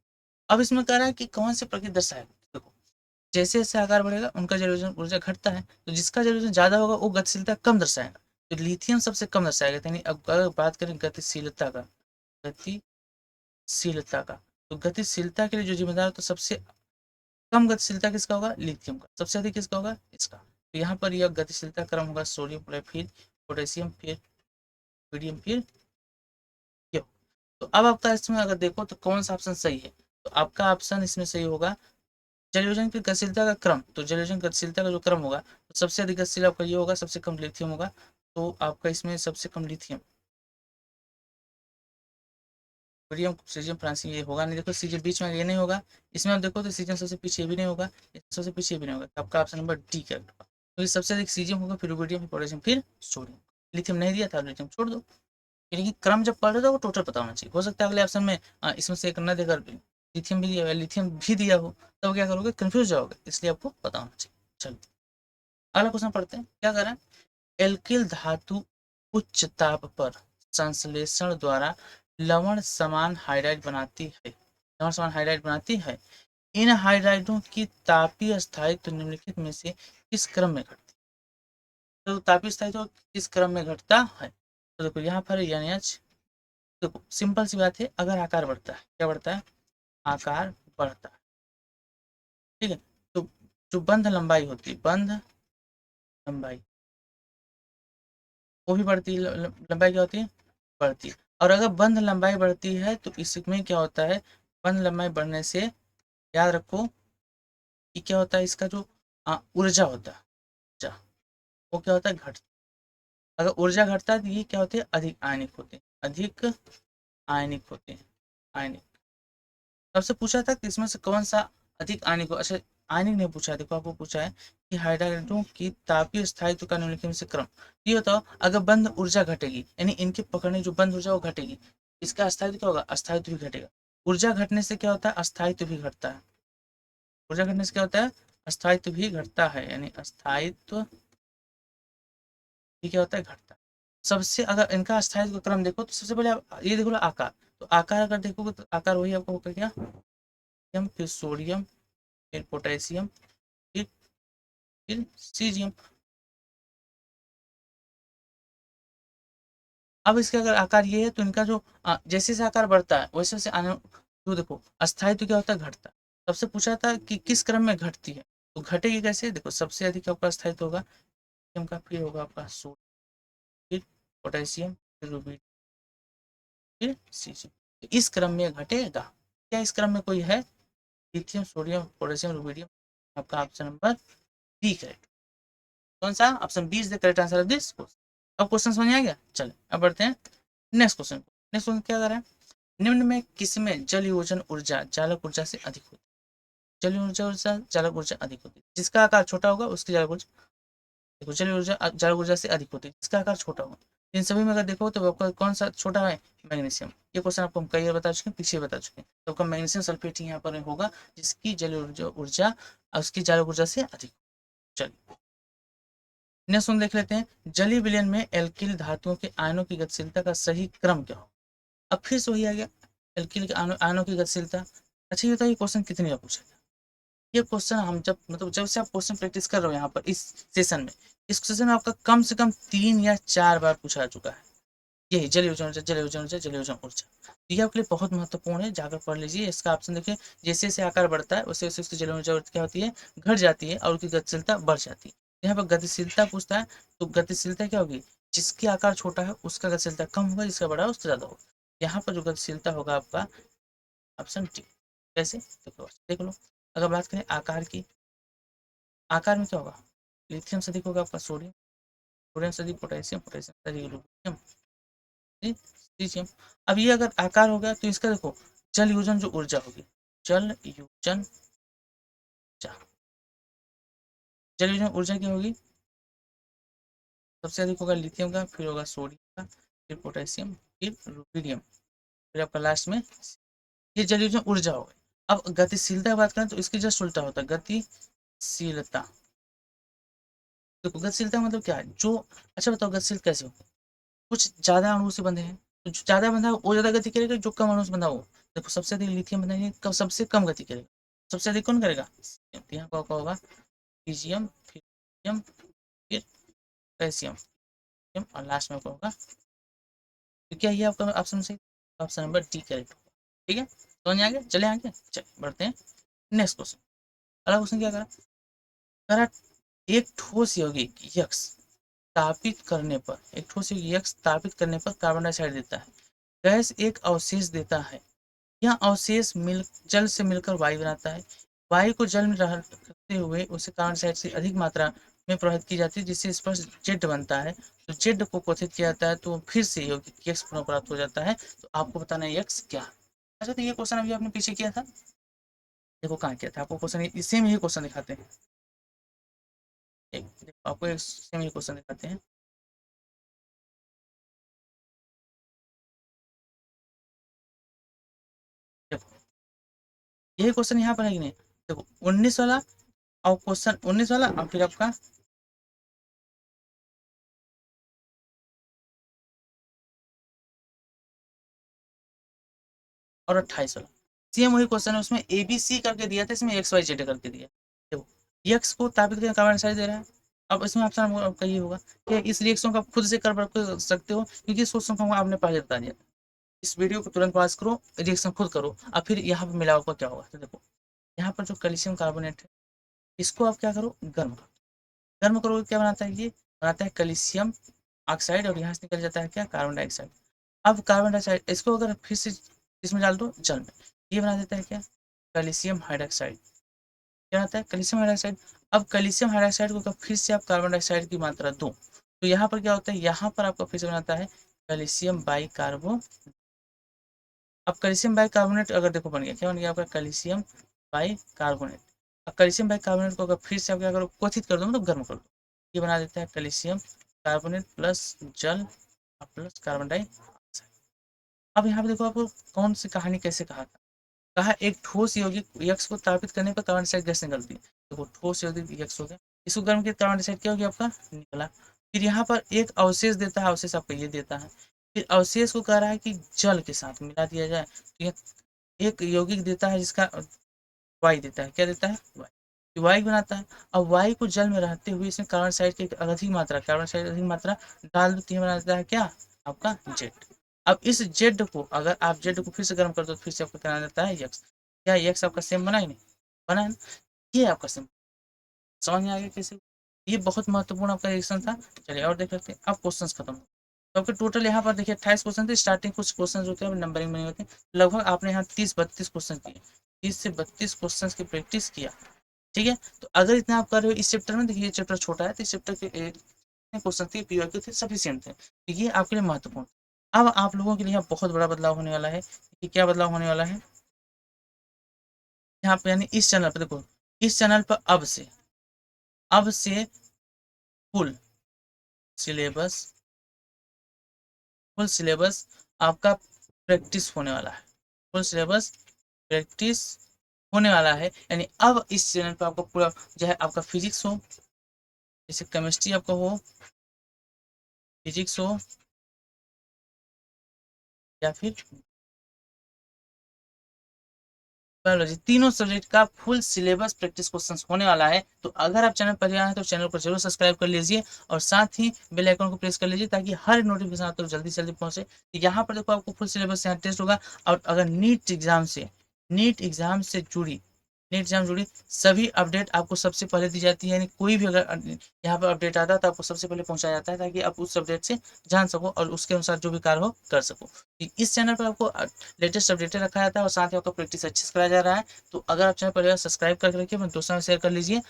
अब इसमें कह रहा है कि कौन से प्रकृति दर्शाएगा। देखो जैसे जैसे आकार बढ़ेगा उनका जल योजन ऊर्जा घटता है, तो जिसका जल योजन ज्यादा होगा वो गतिशीलता कम दर्शाएगा। तो लिथियम सबसे कम दर्शाएगा। यानी अब अगर बात करें गतिशीलता का, गतिशीलता का, तो गतिशीलता के लिए जो जिम्मेदार है तो सबसे कम गतिशीलता किसका होगा, लिथियम का। सबसे अधिक किसका होगा, इसका। तो यहाँ पर यह गतिशीलता क्रम होगा सोडियम, फिर पोटेशियम, फिर मीडियम, फिर क्यों। तो अब आपका इसमें अगर देखो तो कौन सा ऑप्शन सही है, तो आपका ऑप्शन इसमें सही होगा जलयोजन की गतिशीलता का क्रम। तो जलयोजन गतिशीलता का जो क्रम होगा तो सबसे अधिक गतिशील आपका ये होगा, सबसे कम लिथियम होगा। तो आपका इसमें सबसे कम लिथियम, सोडियम, सीजियम, फ्रांसियम ये होगा नहीं। देखो सीजियम बीच में ये नहीं होगा, इसमें आप देखो तो सीजियम सबसे पीछे ये भी नहीं होगा, सबसे पीछे ये भी नहीं होगा। तो आपका ऑप्शन नंबर डी करेक्ट होगा, क्योंकि सबसे अधिक सीजियम होगा, फिर रुबिडियम, फिर पोटेशियम, फिर सोडियम। लिथियम नहीं दिया था, लिथियम छोड़ दो। यानी कि क्रम जब पढ़ रहे हो वो टोटल पता होना चाहिए। हो सकता है अगले ऑप्शन में इसमें से एक न देकर लिथियम भी दिया हुआ, लिथियम भी दिया हो, तब क्या करोगे, कंफ्यूज जाओगे, इसलिए आपको पता होना चाहिए। चलो अगला क्वेश्चन पढ़ते हैं, क्या कर रहे हैं। एल्किल धातु उच्च ताप पर संश्लेषण द्वारा लवण समान हाइड्राइड बनाती है, लवण समान हाइड्राइड बनाती है। इन हाइड्राइडों की तापीय स्थायित्व निम्नलिखित में से किस क्रम में घटती है। तो तापीय स्थायित्व किस क्रम में घटता है। तो देखो यहाँ पर NH, देखो सिंपल सी बात है, अगर आकार बढ़ता है, क्या बढ़ता है, आकार बढ़ता है। ठीक है, तो जो बंध लंबाई होती है, बंध लंबाई वो भी बढ़ती है, लंबाई क्या होती है, बढ़ती है। और अगर बंध लंबाई बढ़ती है तो इसमें क्या होता है, बंध लंबाई बढ़ने से याद रखो कि क्या होता है, इसका जो ऊर्जा होता है, ऊर्जा, वो क्या होता है, घट, अगर ऊर्जा घटता है तो ये क्या होते हैं, अधिक आयनिक होते हैं, अधिक आयनिक होते हैं, आयनिक। सबसे पूछा था कि इसमें से कौन सा अधिक आयनिक हो, अच्छा आयनिक नहीं पूछा है, देखो आपको पूछा है कि हाइड्रोजन की तापीय स्थायित्व का निम्नलिखित में से क्रम। ये बताओ अगर बंद ऊर्जा घटेगी, यानी इनके पकड़ने जो बंद ऊर्जा वो घटेगी, इसका अस्थायित्व क्या होगा, अस्थायित्व भी घटेगा। ऊर्जा घटने से क्या होता है, अस्थायित्व भी घटता है। ऊर्जा घटने से क्या होता है, अस्थायित्व भी घटता है, यानी अस्थायित्व भी क्या होता है, घटता है। सबसे अगर इनका अस्थायित्व का क्रम देखो तो सबसे पहले ये देखो आकार, तो आकार अगर देखोगे तो आकार वही आपको होगा क्या, फिर सोडियम, फिर पोटेशियम, फिर सीजियम। अब इसका अगर आकार ये है तो इनका जो जैसे जैसे आकार बढ़ता है वैसे वैसे आने, तो देखो अस्थायित्व क्या होता है, घटता है। सबसे पूछा था कि किस क्रम में घटती है, तो घटेगी कैसे, देखो सबसे अधिक आपका अस्थायित्व होगा सोडियम का, फिर होगा आपका सोडियम, फिर पोटेशियम, फिर रुबीडियम, फिर सीजियम। इस क्रम में घटेगा। क्या इस क्रम में कोई है, लिथियम, सोडियम, पोटेशियम, रुबीडियम। आपका ऑप्शन नंबर बी करेक्ट। कौन सा, option B is the correct answer of this question. अब क्वेश्चन समझ आ गया, चले अब बढ़ते हैं नेक्स्ट क्वेश्चन। नेक्स्ट क्वेश्चन क्या कर रहा है, निम्न में किसमें जल योजन ऊर्जा चालक ऊर्जा से अधिक होती है, जल ऊर्जा चालक ऊर्जा अधिक होती है, जिसका आकार छोटा होगा उसकी चालक ऊर्जा, देखो जल ऊर्जा चालक ऊर्जा से अधिक होती है जिसका आकार छोटा होगा। इन सभी में अगर देखो तो आपका कौन सा छोटा है, मैग्नीशियम। ये क्वेश्चन आपको हम कई बार बता चुके हैं, पीछे बता चुके हैं, तो आपका मैग्नीशियम सल्फेट यहाँ पर होगा जिसकी जल ऊर्जा ऊर्जा उसकी चालक ऊर्जा से अधिक। चलिए नेक्स्ट हम देख लेते हैं, जलीय विलयन में एल्किल धातुओं के आयनों की गतिशीलता का सही क्रम क्या हो। अब फिर से वही आ गया, एल्किल के आयनों की गतिशीलता। अच्छा ये बताइए क्वेश्चन कितने का पूछा था, ये क्वेश्चन हम जब मतलब जब से आप क्वेश्चन प्रैक्टिस कर रहे हो यहाँ पर इस सेशन में, इस सेशन में आपका कम से कम 3 या 4 बार पूछा जा चुका है। यही जल योजना ऊर्जा, जल योजना ऊर्जा, जल योजना ऊर्जा। तो ये आपके लिए बहुत महत्वपूर्ण है, जाकर पढ़ लीजिए। इसका ऑप्शन देखिए, जैसे जैसे आकार बढ़ता है वैसे वैसे उसकी जल ऊर्जा क्या होती है, घट जाती है और उसकी गतिशीलता बढ़ जाती है। यहाँ पर गतिशीलता पूछता है, तो गतिशीलता क्या होगी, जिसके आकार छोटा है उसका गतिशीलता कम होगा, जिसका बड़ा है उसका ज्यादा होगा। यहाँ पर जो गतिशीलता होगा आपका ऑप्शन टी। कैसे, देखो देख लो। अगर बात करें आकार की, आकार में क्या होगा, लिथियम से अधिक होगा आपका सोडियम, सोडियम से अधिक पोटेशियम, पोटेशियम से अधिक लुबियम, लिथियम। अब ये अगर आकार हो गया तो इसका देखो जल योजन जो ऊर्जा होगी, जल योजन ऊर्जा, जल योजन ऊर्जा क्या होगी, सबसे अधिक होगा लिथियम का, फिर होगा सोडियम का, फिर पोटेशियम, फिर रुबिडियम, फिर आपका लास्ट में, ये जल योजन ऊर्जा हो गई। अब गतिशीलता की बात करें तो इसकी जस्ट उल्टा होता है, गतिशीलता। देखो गतिशीलता मतलब क्या है, जो, अच्छा बताओ गतिशील कैसे हो, कुछ ज्यादा अणु से बंधे हैं तो जो ज्यादा बंधा है वो ज्यादा गति करेगा, जो कम अणु से बंधा हो, देखो सबसे अधिक लिथियम बंधा है कब सबसे कम गति करेगा, सबसे अधिक कौन करेगा, तो यहाँ क्या होगा, लीजियम, फिर लीथियम, फिर कैल्शियम, और लास्ट में क्या होगा, तो क्या ये आपका ऑप्शन सही, ऑप्शन नंबर डी करेक्ट होगा। ठीक है, समझ आ गया, चले आगे, चलिए बढ़ते हैं नेक्स्ट क्वेश्चन। अगला क्वेश्चन क्या करा, करा एक ठोस यौगिक यक्स स्थापित करने पर, एक ठोस यौगिक यक्स स्थापित करने पर कार्बन डाइऑक्साइड देता है, गैस एक अवशेष देता है, यह अवशेष मिल जल से मिलकर वायु बनाता है, वायु को जल में रखते हुए उसे कार्बन डाइऑक्साइड से अधिक मात्रा में प्रभावित की जाती है जिससे स्पष्ट जेड बनता है, तो जेड को क्वथित किया जाता है तो फिर से यौगिक यक्स पुनः प्राप्त हो जाता है। तो आपको बताना है यक्स क्या। अच्छा तो ये क्वेश्चन अभी आपने पीछे किया था, देखो कहाँ किया था, आपको क्वेश्चन सेम ही क्वेश्चन दिखाते हैं, आपको एक सेम ही क्वेश्चन दिखाते हैं। देखो यही क्वेश्चन यहाँ पर है कि नहीं, देखो 19 वाला और क्वेश्चन 19 वाला और फिर आपका और 28 वाला सेम वही क्वेश्चन है, उसमें ए बी सी करके दिया था, इसमें एक्स वाई जेड करके दिया। देखो एक्स को ताबित करके कार्बन डाइऑक्साइड दे रहा है, अब इसमें ऑप्शन आपका ये होगा कि इस रिएक्शन को आप खुद से कर सकते हो, क्योंकि इस क्वेश्चन को आपने पहले बता दिया। इस वीडियो को तुरंत पास करो, रिएक्शन खुद करो, और फिर यहाँ पर मिलाओ का क्या होगा, तो देखो यहाँ पर जो कैल्शियम कार्बोनेट है इसको आप क्या करो, गर्म करो, गर्म करोगे क्या बनाता है, ये बनाता है कैल्शियम ऑक्साइड, और यहाँ से निकल जाता है क्या, कार्बन डाइऑक्साइड। अब कार्बन डाइऑक्साइड इसको अगर फिर से इसमें डाल दो जल में, ये बना देता है क्या, कैल्शियम हाइड्रोक्साइड। क्या होता है, कैल्शियम हाइड्रोक्साइड। अब कैल्शियम हाइड्रोक्साइड को कब फिर से आप कार्बन डाइऑक्साइड की मात्रा दो, तो यहाँ पर क्या होता है, यहाँ पर आपका फिर से बनाता है कैल्शियम बाइकार्बो। अब कैल्शियम बाइकार्बोनेट अगर देखो बन गया, क्या बन गया आपका, कैल्शियम बाइकार्बोनेट। अब कैल्शियम बाइकार्बोनेट को अगर फिर से आप क्या करो, क्वथित कर दो, मतलब गर्म कर दो, ये बना देता है कैल्शियम कार्बोनेट प्लस जल प्लस कार्बन डाइऑक्साइड। अब यहाँ पे देखो आपको कौन सी कहानी कैसे कहा था, कहा एक ठोस यौगिक यक्स को तापित करने पर कार्बन डाइऑक्साइड गैस निकलती है। देखो ठोस यौगिक यक्स हो गया, इसको गर्म किया कार्बन डाइऑक्साइड क्या हो गया आपका, निकला। फिर यहाँ पर एक अवशेष देता है, अवशेष आपका ये देता है, फिर अवशेष को कह रहा है कि जल के साथ मिला दिया जाए, तो यह एक यौगिक देता है जिसका वाई देता है, क्या देता है, वाई, वाई बनाता है। अब वाई को जल में रहते हुए इसमें कार्बन डाइऑक्साइड की एक अधिक मात्रा, कार्बन डाइऑक्साइड अधिक मात्रा डाल दो, तो ये बना देता है क्या, आपका जेड। अब इस जेड को अगर आप जेड को फिर से गर्म कर दो, तो फिर से आपका क्या देता है यक्स। क्या यक्स आपका सेम बना ही नहीं, बना है ना? ये आपका सेम, समझ में आ गया कैसे, ये बहुत महत्वपूर्ण आपका रिएक्शन था। चलिए और देख लेते हैं, अब क्वेश्चन खत्म। तो आपके टोटल यहाँ पर देखिए 28 क्वेश्चन थे, स्टार्टिंग कुछ क्वेश्चन होते हैं नंबरिंग में नहीं होते, लगभग आपने यहाँ 30-32 क्वेश्चन किए, 30 से 32 क्वेश्चन की प्रैक्टिस किया, ठीक है। तो अगर इतना आप कर रहे हो इस चैप्टर में, देखिए चैप्टर छोटा है, तो इस चैप्टर के क्वेश्चन थे पीवाईक्यू थे, सफिशिएंट थे, तो ये आपके लिए महत्वपूर्ण। अब आप लोगों के लिए यहाँ बहुत बड़ा बदलाव होने वाला है, कि क्या बदलाव होने वाला है यहाँ पे, यानी इस चैनल पर देखो, इस चैनल पर अब से फुल सिलेबस, फुल सिलेबस आपका प्रैक्टिस होने वाला है, फुल सिलेबस प्रैक्टिस होने वाला है। यानी अब इस चैनल पर आपको पूरा जो है आपका फिजिक्स हो, जैसे केमिस्ट्री आपका हो, फिजिक्स हो, या फिर बायोलॉजी, तीनों सब्जेक्ट का फुल सिलेबस प्रैक्टिस क्वेश्चंस होने वाला है। तो अगर आप चैनल पर आए हैं तो चैनल को जरूर सब्सक्राइब कर लीजिए, और साथ ही बेल आइकन को प्रेस कर लीजिए, ताकि हर नोटिफिकेशन आपको जल्दी से जल्दी पहुंचे। यहाँ पर देखो आपको फुल सिलेबस यहाँ टेस्ट होगा, और अगर नीट एग्जाम से जुड़ी सभी अपडेट आपको सबसे पहले दी जाती है, यानी कोई भी अगर यहाँ पर अपडेट आता है तो आपको सबसे पहले पहुंचाया जाता है, ताकि आप उस अपडेट से जान सको और उसके अनुसार जो भी कार्य हो कर सको। इस चैनल पर आपको लेटेस्ट अपडेट रखा जाता है, और साथ ही आपका प्रैक्टिस अच्छे से कराया जा रहा है। तो अगर आप चैनल पर सब्सक्राइब करके रखिए, अपने दोस्तों में शेयर कर लीजिए।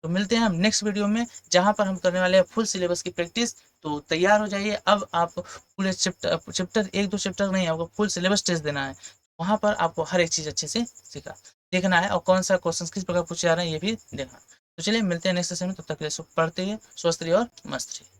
तो मिलते हैं हम नेक्स्ट वीडियो में, जहां पर हम करने वाले हैं फुल सिलेबस की प्रैक्टिस। तो तैयार हो जाइए, अब आप पूरे चैप्टर 1-2 चैप्टर नहीं, आपको फुल सिलेबस टेस्ट देना है। वहां पर आपको हर एक चीज अच्छे से सीखा देखना है, और कौन सा क्वेश्चन किस प्रकार पूछे जा रहे हैं ये भी देखना। तो चलिए मिलते हैं नेक्स्ट सेशन में, तब तक के लिए पढ़ते हुए स्वस्थ रहिए और मस्त रहिए।